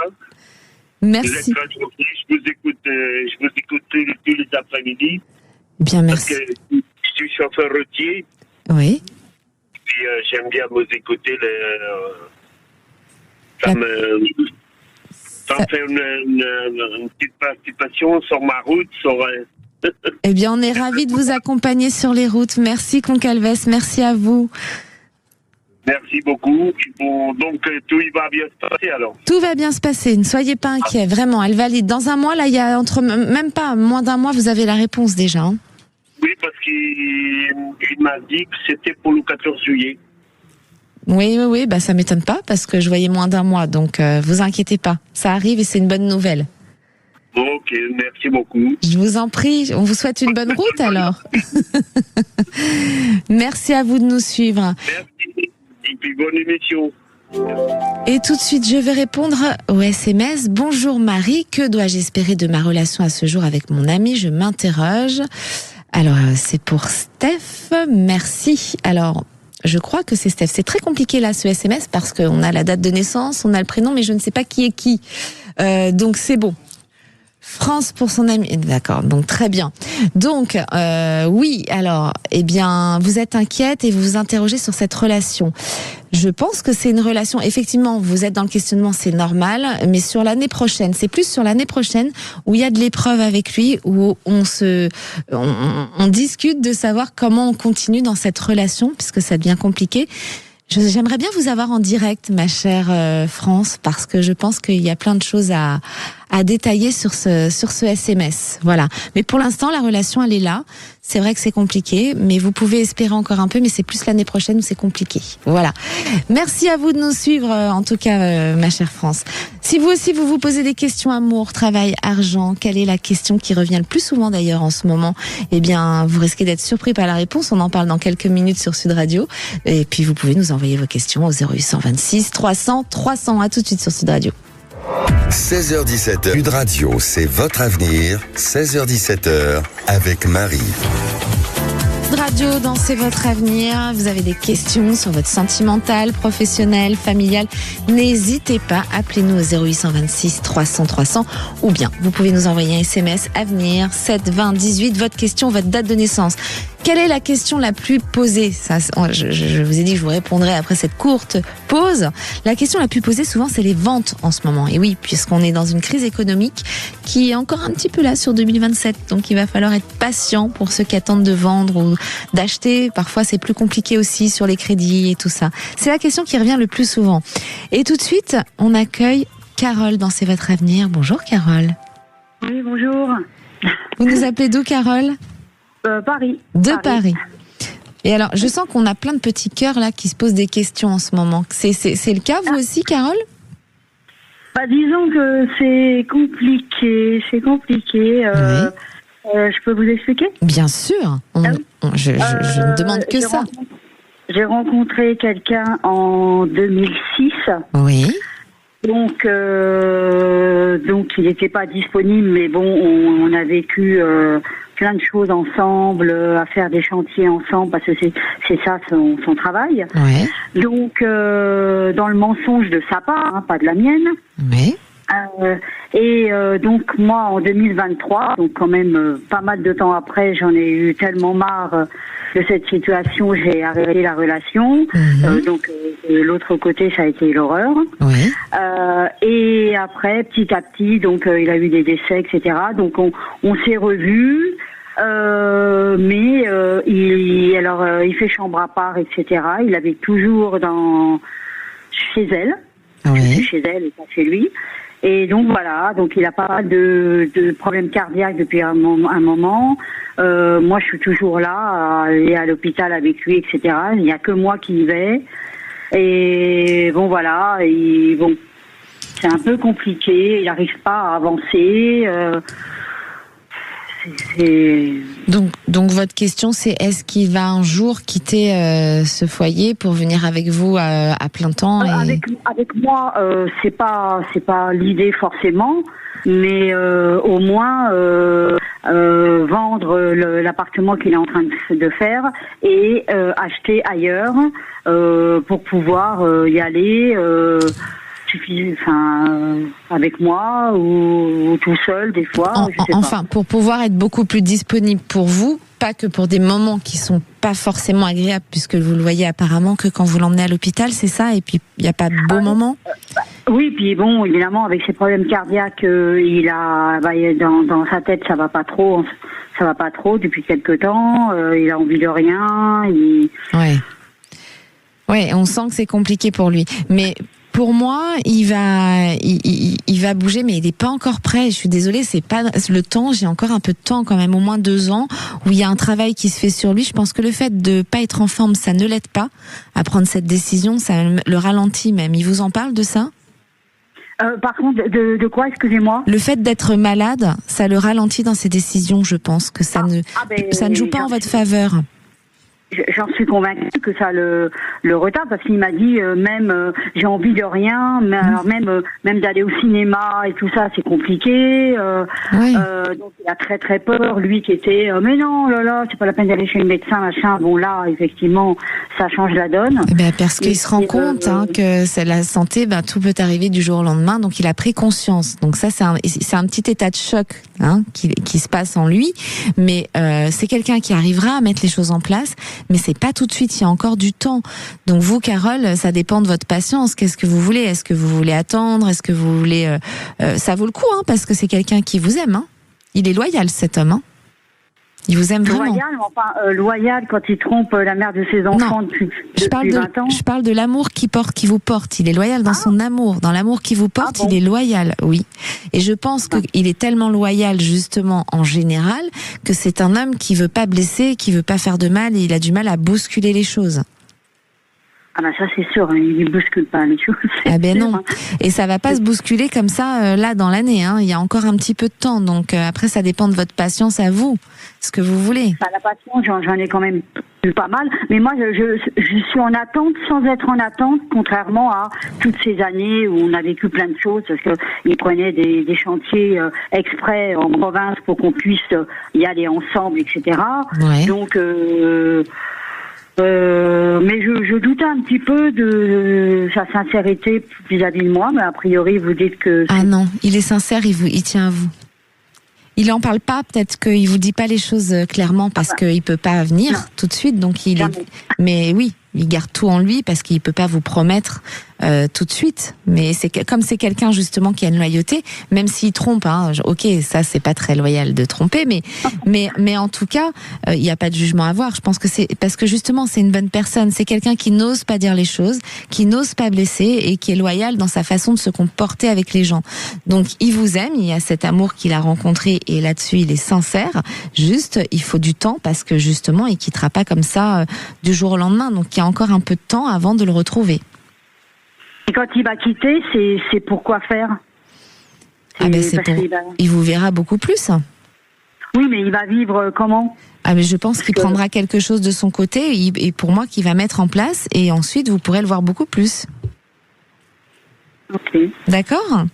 Speaker 2: Merci.
Speaker 9: Vous êtes très gentil. Je vous écoute tous les après-midi.
Speaker 2: Bien, merci.
Speaker 9: Parce que je suis chauffeur routier.
Speaker 2: Oui.
Speaker 9: Puis j'aime bien vous écouter. Ça me fait une petite participation sur ma route.
Speaker 2: Eh bien, on est ravis de vous accompagner sur les routes. Merci Concalves, merci à vous.
Speaker 9: Merci beaucoup. Bon, donc tout il va bien se passer alors.
Speaker 2: Tout va bien se passer, ne soyez pas inquiets, vraiment. Elle valide. Dans un mois, là, il y a même pas moins d'un mois, vous avez la réponse déjà. Hein.
Speaker 9: Oui, parce qu'il m'a dit que c'était pour le 14 juillet.
Speaker 2: Oui, ça m'étonne pas parce que je voyais moins d'un mois, donc vous inquiétez pas. Ça arrive et c'est une bonne nouvelle.
Speaker 9: Ok, merci beaucoup.
Speaker 2: Je vous en prie, on vous souhaite une bonne route alors. Merci à vous de nous suivre.
Speaker 9: Merci. Et puis bonne émission.
Speaker 2: Et tout de suite, je vais répondre au SMS. Bonjour Marie, que dois-je espérer de ma relation à ce jour avec mon ami? Je m'interroge. Alors, c'est pour Steph. Merci. Alors, je crois que c'est Steph. C'est très compliqué là, ce SMS, parce qu'on a la date de naissance, on a le prénom, mais je ne sais pas qui est qui. Donc, c'est bon. France pour son ami. D'accord, donc très bien. Donc, oui, alors, eh bien, vous êtes inquiète et vous vous interrogez sur cette relation. Je pense que c'est une relation, effectivement, vous êtes dans le questionnement, c'est normal, mais sur l'année prochaine, c'est plus sur l'année prochaine où il y a de l'épreuve avec lui, où on discute de savoir comment on continue dans cette relation, puisque ça devient compliqué. J'aimerais bien vous avoir en direct, ma chère France, parce que je pense qu'il y a plein de choses à à détailler sur ce SMS. Voilà. Mais pour l'instant, la relation, elle est là. C'est vrai que c'est compliqué, mais vous pouvez espérer encore un peu, mais c'est plus l'année prochaine où c'est compliqué. Voilà. Merci à vous de nous suivre, en tout cas, ma chère France. Si vous aussi, vous posez des questions amour, travail, argent, quelle est la question qui revient le plus souvent d'ailleurs en ce moment? Eh bien, vous risquez d'être surpris par la réponse. On en parle dans quelques minutes sur Sud Radio. Et puis, vous pouvez nous envoyer vos questions au 0826 300 300. À tout de suite sur Sud Radio.
Speaker 1: 16h17, Sud Radio, c'est votre avenir. 16h17 avec Marie.
Speaker 2: Sud Radio, dans C'est votre avenir. Vous avez des questions sur votre sentimental, professionnel, familial. N'hésitez pas, appelez-nous au 0826 300 300 ou bien vous pouvez nous envoyer un SMS avenir 7 20 18, votre question, votre date de naissance. Quelle est la question la plus posée? Ça, je vous ai dit que je vous répondrai après cette courte pause. La question la plus posée souvent, c'est les ventes en ce moment. Et oui, puisqu'on est dans une crise économique qui est encore un petit peu là sur 2027. Donc il va falloir être patient pour ceux qui attendent de vendre ou d'acheter. Parfois c'est plus compliqué aussi sur les crédits et tout ça. C'est la question qui revient le plus souvent. Et tout de suite, on accueille Carole dans C'est votre avenir. Bonjour Carole.
Speaker 10: Oui, bonjour.
Speaker 2: Vous nous appelez d'où Carole?
Speaker 10: Paris.
Speaker 2: De Paris. Et alors, je sens qu'on a plein de petits cœurs là qui se posent des questions en ce moment. C'est le cas, vous aussi, Carole?
Speaker 10: Disons que c'est compliqué. Je peux vous expliquer?
Speaker 2: Bien sûr. Je ne demande que ça.
Speaker 10: J'ai rencontré quelqu'un en 2006.
Speaker 2: Oui.
Speaker 10: Donc il n'était pas disponible, mais bon, on a vécu plein de choses ensemble, à faire des chantiers ensemble, parce que c'est ça son travail.
Speaker 2: Ouais.
Speaker 10: Donc, dans le mensonge de sa part, pas de la mienne.
Speaker 2: Oui.
Speaker 10: Donc moi, en 2023, donc quand même pas mal de temps après, j'en ai eu tellement marre de cette situation, j'ai arrêté la relation. Donc l'autre côté, ça a été l'horreur.
Speaker 2: Oui.
Speaker 10: Et après, petit à petit, donc il a eu des décès, etc. Donc on s'est revus. Mais il fait chambre à part, etc. Il habite toujours chez elle.
Speaker 2: Oui.
Speaker 10: Chez elle et pas chez lui. Et donc voilà, donc il a pas mal de problèmes cardiaques depuis un moment. Moi, je suis toujours là, à aller à l'hôpital avec lui, etc. Il n'y a que moi qui y vais. Et bon voilà, c'est un peu compliqué. Il n'arrive pas à avancer.
Speaker 2: Donc votre question, c'est est-ce qu'il va un jour quitter ce foyer pour venir avec vous à plein temps
Speaker 10: Avec moi, c'est pas l'idée forcément, mais au moins vendre l'appartement qu'il est en train de faire et acheter ailleurs pour pouvoir y aller. Avec moi ou tout seul des fois.
Speaker 2: Pour pouvoir être beaucoup plus disponible pour vous, pas que pour des moments qui sont pas forcément agréables, puisque vous le voyez apparemment que quand vous l'emmenez à l'hôpital, c'est ça, et puis il n'y a pas de beaux moments.
Speaker 10: Oui, puis bon, évidemment, avec ses problèmes cardiaques, il a dans sa tête, ça va pas trop depuis quelque temps. Il a envie de rien.
Speaker 2: Ouais, on sent que c'est compliqué pour lui, mais. Pour moi, il va bouger, mais il n'est pas encore prêt. Je suis désolée, c'est pas le temps. J'ai encore un peu de temps, quand même, au moins 2 ans, où il y a un travail qui se fait sur lui. Je pense que le fait de pas être en forme, ça ne l'aide pas à prendre cette décision. Ça le ralentit même. Il vous en parle de ça?
Speaker 10: Par contre, de quoi, excusez-moi?
Speaker 2: Le fait d'être malade, ça le ralentit dans ses décisions. Je pense que ça ne joue pas en votre faveur.
Speaker 10: J'en suis convaincue que ça le retarde, parce qu'il m'a dit même j'ai envie de rien, mais alors même d'aller au cinéma et tout ça, c'est compliqué. Donc il a très très peur, lui qui était mais non, là c'est pas la peine d'aller chez le médecin, machin. Bon là effectivement ça change la donne.
Speaker 2: Parce qu'il se rend compte que c'est la santé, tout peut arriver du jour au lendemain, donc il a pris conscience. Donc ça c'est un petit état de choc qui se passe en lui, mais c'est quelqu'un qui arrivera à mettre les choses en place. Mais c'est pas tout de suite, il y a encore du temps. Donc vous, Carole, ça dépend de votre patience. Qu'est-ce que vous voulez? Est-ce que vous voulez attendre? Est-ce que vous voulez... ça vaut le coup, parce que c'est quelqu'un qui vous aime. Il est loyal, cet homme. Il vous aime vraiment.
Speaker 10: Loyal quand il trompe la mère de ses enfants depuis 20 ans.
Speaker 2: Je parle de l'amour qu'il vous porte. Il est loyal dans son amour. Dans l'amour qu'il vous porte, il est loyal, oui. Et je pense qu'il est tellement loyal, justement, en général, que c'est un homme qui veut pas blesser, qui veut pas faire de mal, et il a du mal à bousculer les choses.
Speaker 10: Ah ben ça c'est sûr, il ne bouscule pas les choses.
Speaker 2: Ah ben non, et ça va pas se bousculer comme ça là dans l'année. Il y a encore un petit peu de temps, donc après ça dépend de votre patience à vous, ce que vous voulez.
Speaker 10: La patience, j'en ai quand même eu pas mal, mais moi je suis en attente sans être en attente, contrairement à toutes ces années où on a vécu plein de choses, parce qu'ils prenaient des chantiers exprès en province pour qu'on puisse y aller ensemble, etc.
Speaker 2: Ouais.
Speaker 10: Donc mais je doutais un petit peu de sa sincérité vis-à-vis de moi, mais a priori vous dites que...
Speaker 2: Ah non, il est sincère, il tient à vous. Il en parle pas, peut-être qu'il vous dit pas les choses clairement parce qu'il peut pas venir tout de suite, donc mais oui, il garde tout en lui parce qu'il peut pas vous promettre tout de suite. Mais comme c'est quelqu'un justement qui a une loyauté, même s'il trompe, ok, ça c'est pas très loyal de tromper, mais en tout cas, il n'y a pas de jugement à avoir. Je pense que c'est parce que justement c'est une bonne personne, c'est quelqu'un qui n'ose pas dire les choses, qui n'ose pas blesser et qui est loyal dans sa façon de se comporter avec les gens. Donc il vous aime, il y a cet amour qu'il a rencontré et là-dessus il est sincère. Juste, il faut du temps parce que justement il quittera pas comme ça du jour au lendemain. Donc il y a encore un peu de temps avant de le retrouver.
Speaker 10: Et quand il va quitter, c'est pour quoi faire?
Speaker 2: Il vous verra beaucoup plus.
Speaker 10: Oui, mais il va vivre comment?
Speaker 2: Mais je pense qu'il prendra quelque chose de son côté et pour moi qu'il va mettre en place et ensuite vous pourrez le voir beaucoup plus.
Speaker 10: Ok.
Speaker 2: D'accord?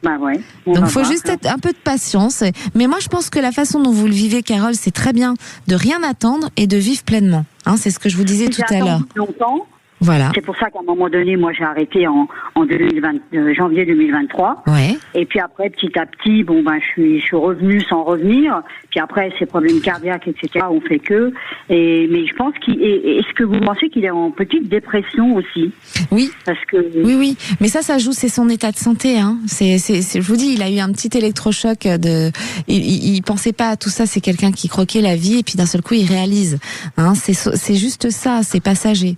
Speaker 10: Bah ouais.
Speaker 2: Donc faut juste être un peu de patience. Mais moi je pense que la façon dont vous le vivez, Carole, c'est très bien de rien attendre et de vivre pleinement. C'est ce que je vous disais tout à l'heure.
Speaker 10: Longtemps.
Speaker 2: Voilà.
Speaker 10: C'est pour ça qu'à un moment donné, moi j'ai arrêté en janvier 2023.
Speaker 2: Ouais.
Speaker 10: Et puis après, petit à petit, je suis revenue sans revenir. Puis après, ces problèmes cardiaques, etc., ont fait que. Mais je pense est-ce que vous pensez qu'il est en petite dépression aussi?
Speaker 2: Oui.
Speaker 10: Parce que.
Speaker 2: Oui. Mais ça joue, c'est son état de santé. Je vous dis, il a eu un petit électrochoc il pensait pas à tout ça. C'est quelqu'un qui croquait la vie et puis d'un seul coup, il réalise. C'est juste ça, c'est passager.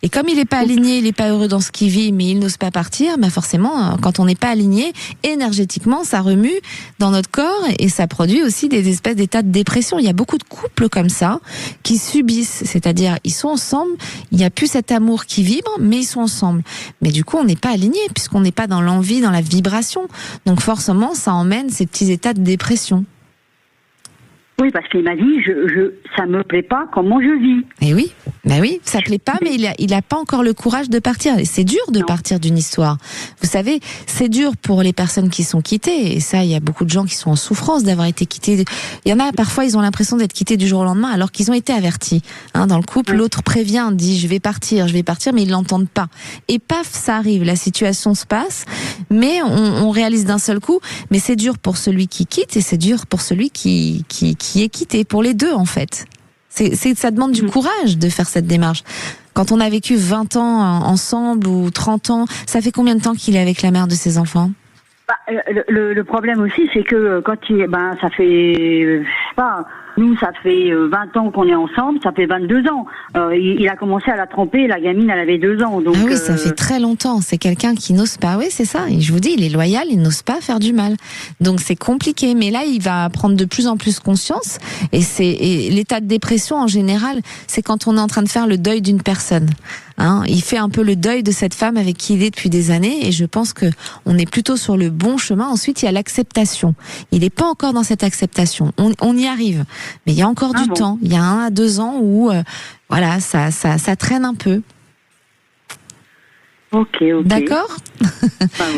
Speaker 2: Et comme il n'est pas aligné, il n'est pas heureux dans ce qu'il vit, mais il n'ose pas partir, forcément, quand on n'est pas aligné, énergétiquement, ça remue dans notre corps et ça produit aussi des espèces d'états de dépression. Il y a beaucoup de couples comme ça qui subissent, c'est-à-dire ils sont ensemble, il n'y a plus cet amour qui vibre, mais ils sont ensemble. Mais du coup, on n'est pas aligné puisqu'on n'est pas dans l'envie, dans la vibration. Donc forcément, ça emmène ces petits états de dépression.
Speaker 10: Oui, parce qu'il m'a dit, ça me plaît pas comment je vis.
Speaker 2: Et oui, ça plaît pas, mais il a pas encore le courage de partir. Et c'est dur de partir d'une histoire. Vous savez, c'est dur pour les personnes qui sont quittées. Et ça, il y a beaucoup de gens qui sont en souffrance d'avoir été quittés. Il y en a, parfois, ils ont l'impression d'être quittés du jour au lendemain, alors qu'ils ont été avertis. Dans le couple, l'autre prévient, dit, je vais partir, mais ils l'entendent pas. Et paf, ça arrive. La situation se passe, mais on réalise d'un seul coup. Mais c'est dur pour celui qui quitte et c'est dur pour celui qui est quitté, pour les deux en fait. Ça demande du courage de faire cette démarche. Quand on a vécu 20 ans ensemble ou 30 ans, ça fait combien de temps qu'il est avec la mère de ses enfants?
Speaker 10: Le problème aussi, c'est que quand ça fait, nous, ça fait 20 ans qu'on est ensemble, ça fait 22 ans. Il a commencé à la tromper, la gamine, elle avait 2 ans. Donc,
Speaker 2: ça fait très longtemps. C'est quelqu'un qui n'ose pas. Oui, c'est ça. Et je vous dis, il est loyal, il n'ose pas faire du mal. Donc c'est compliqué. Mais là, il va prendre de plus en plus conscience. Et l'état de dépression, en général, c'est quand on est en train de faire le deuil d'une personne. Il fait un peu le deuil de cette femme avec qui il est depuis des années. Et je pense que on est plutôt sur le bon chemin. Ensuite, il y a l'acceptation. Il n'est pas encore dans cette acceptation. On y arrive. Mais il y a encore du temps. Il y a 1 à 2 ans où, ça traîne un peu.
Speaker 10: Ok.
Speaker 2: D'accord.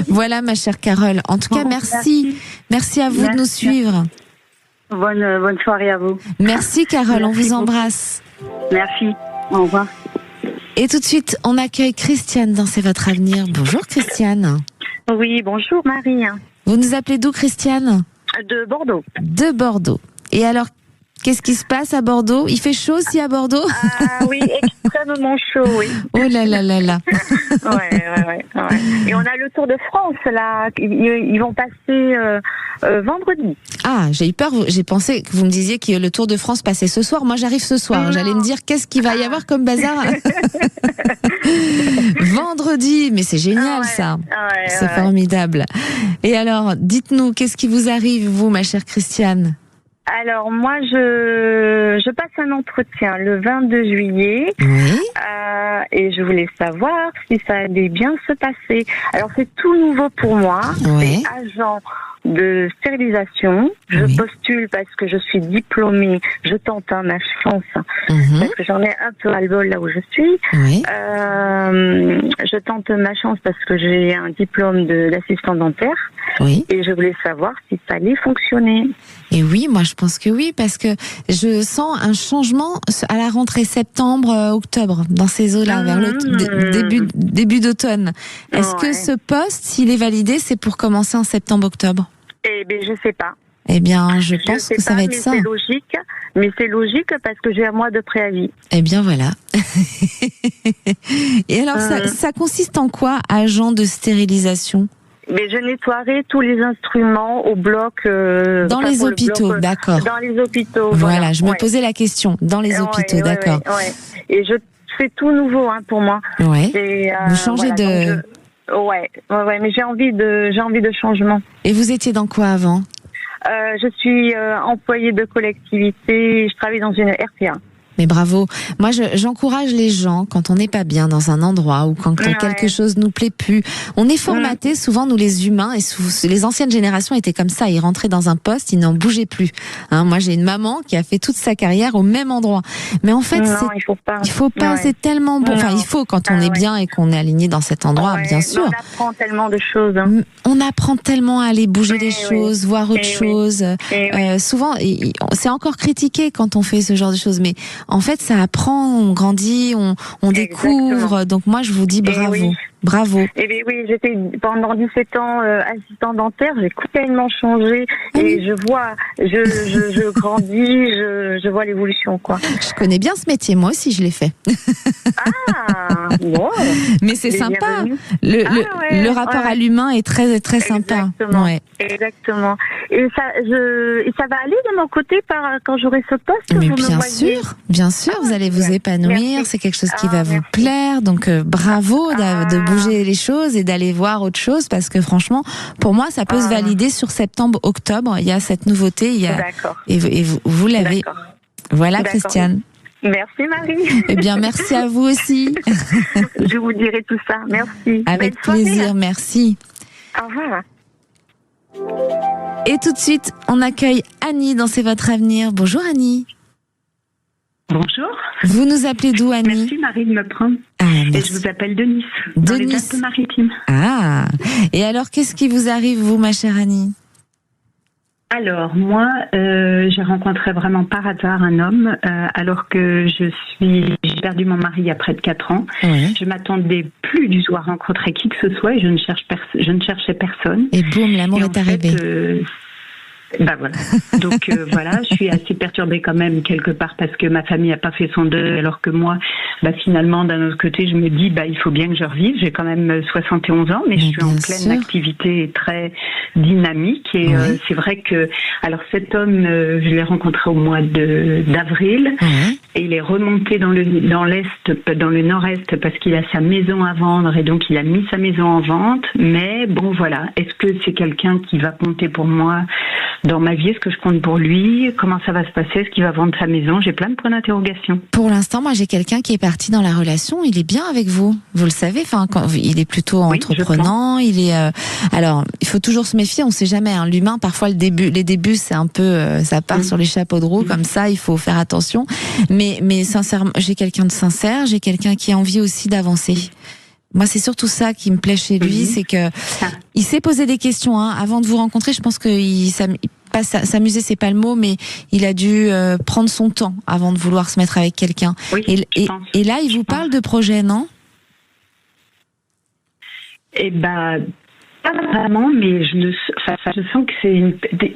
Speaker 2: Voilà, ma chère Carole. En tout cas, merci. Merci à vous de nous suivre.
Speaker 10: Bonne soirée à vous.
Speaker 2: Merci, Carole. On vous embrasse.
Speaker 10: Merci. Au revoir.
Speaker 2: Et tout de suite, on accueille Christiane dans C'est votre avenir. Bonjour, Christiane.
Speaker 11: Oui, bonjour, Marie.
Speaker 2: Vous nous appelez d'où, Christiane?
Speaker 11: De Bordeaux.
Speaker 2: De Bordeaux. Et alors, Qu'est-ce qui se passe à Bordeaux? Il fait chaud aussi à Bordeaux?
Speaker 11: Ah oui, extrêmement chaud, oui.
Speaker 2: Oh là là là là.
Speaker 11: Ouais. Et on a le Tour de France, là. Ils vont passer vendredi.
Speaker 2: Ah, j'ai eu peur. J'ai pensé que vous me disiez que le Tour de France passait ce soir. Moi, j'arrive ce soir.
Speaker 11: Non.
Speaker 2: J'allais me dire, qu'est-ce qu'il va y avoir comme bazar? Vendredi. Mais c'est génial, ça. C'est formidable. Et alors, dites-nous, qu'est-ce qui vous arrive, vous, ma chère Christiane?
Speaker 11: Alors moi je passe un entretien le 22 juillet et je voulais savoir si ça allait bien se passer. Alors c'est tout nouveau pour moi, c'est agent de stérilisation. Je postule parce que je suis diplômée, je tente ma chance parce que j'en ai un peu ras-le-bol là où je suis. Je tente ma chance parce que j'ai un diplôme d'assistant dentaire et je voulais savoir si ça allait fonctionner.
Speaker 2: Et oui, moi je pense que oui, parce que je sens un changement à la rentrée septembre-octobre, dans ces eaux-là, vers le début d'automne. Est-ce que ce poste, s'il est validé, c'est pour commencer en septembre-octobre?
Speaker 11: Eh bien, je sais pas.
Speaker 2: Eh bien, je pense que ça va être ça.
Speaker 11: Mais c'est logique parce que j'ai un mois de préavis.
Speaker 2: Eh bien, voilà. Et alors, ça consiste en quoi, agent de stérilisation?
Speaker 11: Mais je nettoierai tous les instruments au bloc.
Speaker 2: Dans les hôpitaux, d'accord.
Speaker 11: Dans les hôpitaux.
Speaker 2: Voilà, je me posais la question. Dans les hôpitaux, d'accord.
Speaker 11: Et je fais tout nouveau pour moi.
Speaker 2: Vous changez de.
Speaker 11: Mais j'ai envie de changement.
Speaker 2: Et vous étiez dans quoi avant?
Speaker 11: Je suis employée de collectivité. Je travaille dans une RPA.
Speaker 2: Mais bravo. Moi, j'encourage les gens, quand on n'est pas bien dans un endroit ou quand quelque chose nous plaît plus. On est formatés, souvent, nous les humains, et les anciennes générations étaient comme ça. Ils rentraient dans un poste, ils n'en bougeaient plus. Moi, j'ai une maman qui a fait toute sa carrière au même endroit. Mais en fait,
Speaker 11: il faut
Speaker 2: pas, c'est tellement bon. Enfin, il faut quand on est bien et qu'on est aligné dans cet endroit, bien sûr.
Speaker 11: On apprend tellement de choses.
Speaker 2: On apprend tellement à aller bouger les choses, voir autre chose. Souvent, c'est encore critiqué quand on fait ce genre de choses, mais en fait, ça apprend, on grandit, on découvre. Donc moi, je vous dis bravo. Bravo.
Speaker 11: Eh bien oui, j'étais pendant 17 ans assistant dentaire, j'ai complètement changé et je vois, je grandis, je vois l'évolution, quoi.
Speaker 2: Je connais bien ce métier, moi aussi je l'ai fait.
Speaker 11: Ah, bon.
Speaker 2: Mais c'est sympa. Le rapport à l'humain est très très sympa.
Speaker 11: Exactement. Et ça va aller de mon côté quand j'aurai ce poste.
Speaker 2: Mais bien sûr, vous allez vous épanouir. C'est quelque chose qui va vous plaire. Donc bravo de bouger les choses et d'aller voir autre chose, parce que franchement, pour moi, ça peut se valider sur septembre-octobre. Il y a cette nouveauté. Et vous l'avez. Voilà, Christiane.
Speaker 11: Merci Marie.
Speaker 2: Eh bien, merci à vous aussi.
Speaker 11: Je vous dirai tout ça. Merci.
Speaker 2: Avec plaisir, merci.
Speaker 11: Au revoir.
Speaker 2: Et tout de suite, on accueille Annie dans C'est votre avenir. Bonjour Annie.
Speaker 12: Bonjour.
Speaker 2: Vous nous appelez d'où, Annie?
Speaker 12: Merci Marie de me prendre. Et je vous appelle de Nice, dans les Alpes-Maritimes.
Speaker 2: Ah. Et alors, qu'est-ce qui vous arrive, vous, ma chère Annie?
Speaker 12: Alors, moi, j'ai rencontré vraiment par hasard un homme, alors que j'ai perdu mon mari il y a près de 4 ans. Je m'attendais plus du tout à rencontrer qui que ce soit et je ne cherchais personne.
Speaker 2: Et boum, l'amour est arrivé.
Speaker 12: Voilà. Donc voilà, je suis assez perturbée quand même quelque part parce que ma famille n'a pas fait son deuil, alors que moi, finalement, d'un autre côté, je me dis, il faut bien que je revive. J'ai quand même 71 ans, mais je suis en pleine activité très dynamique. Et c'est vrai que, alors cet homme, je l'ai rencontré au mois d'avril, et il est remonté dans le nord-est parce qu'il a sa maison à vendre, et donc il a mis sa maison en vente. Mais bon, voilà, est-ce que c'est quelqu'un qui va compter pour moi dans ma vie? Est-ce que je compte pour lui? Comment ça va se passer? Est-ce qu'il va vendre sa maison? J'ai plein de points d'interrogation.
Speaker 2: Pour l'instant, moi, j'ai quelqu'un qui est parti dans la relation. Il est bien avec vous. Vous le savez. Il est plutôt entreprenant. Il est. Alors, il faut toujours se méfier. On ne sait jamais. L'humain, parfois, les débuts, c'est un peu, ça part sur les chapeaux de roue comme ça. Il faut faire attention. Mais sincèrement, j'ai quelqu'un de sincère. J'ai quelqu'un qui a envie aussi d'avancer. Moi, c'est surtout ça qui me plaît chez lui, c'est que il s'est posé des questions avant de vous rencontrer. Je pense que s'amuser, c'est pas le mot, mais il a dû prendre son temps avant de vouloir se mettre avec quelqu'un. Et là, il vous parle de projet, non?
Speaker 12: Pas Pas vraiment, mais je sens que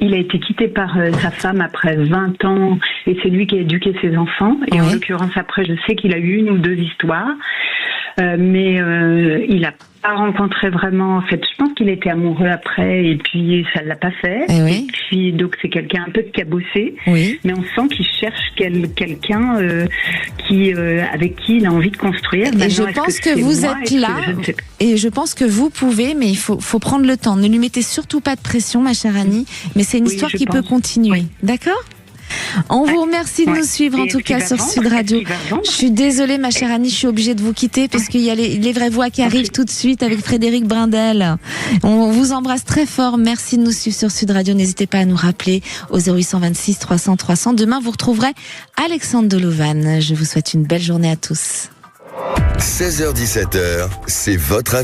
Speaker 12: il a été quitté par sa femme après 20 ans et c'est lui qui a éduqué ses enfants. Et en l'occurrence, après, je sais qu'il a eu une ou deux histoires, mais il n'a pas rencontré vraiment. En fait, je pense qu'il était amoureux après et puis ça ne l'a pas fait. Et puis, donc, c'est quelqu'un un peu cabossé, mais on sent qu'il cherche quelqu'un avec qui il a envie de construire.
Speaker 2: Et je pense que vous êtes là, et je pense que vous pouvez, mais il faut prendre le temps. Ne lui mettez surtout pas de pression, ma chère Annie, mais c'est une histoire qui peut continuer. D'accord ? On vous remercie de nous suivre en tout cas sur Sud Radio. Je suis désolée ma chère Annie, je suis obligée de vous quitter parce qu'il y a les vraies voix qui arrivent tout de suite avec Frédéric Brindel. On vous embrasse très fort. Merci de nous suivre sur Sud Radio. N'hésitez pas à nous rappeler au 0826 300 300. Demain vous retrouverez Alexandre Delovan. Je vous souhaite une belle journée à tous.
Speaker 1: 16h-17h, c'est votre avis.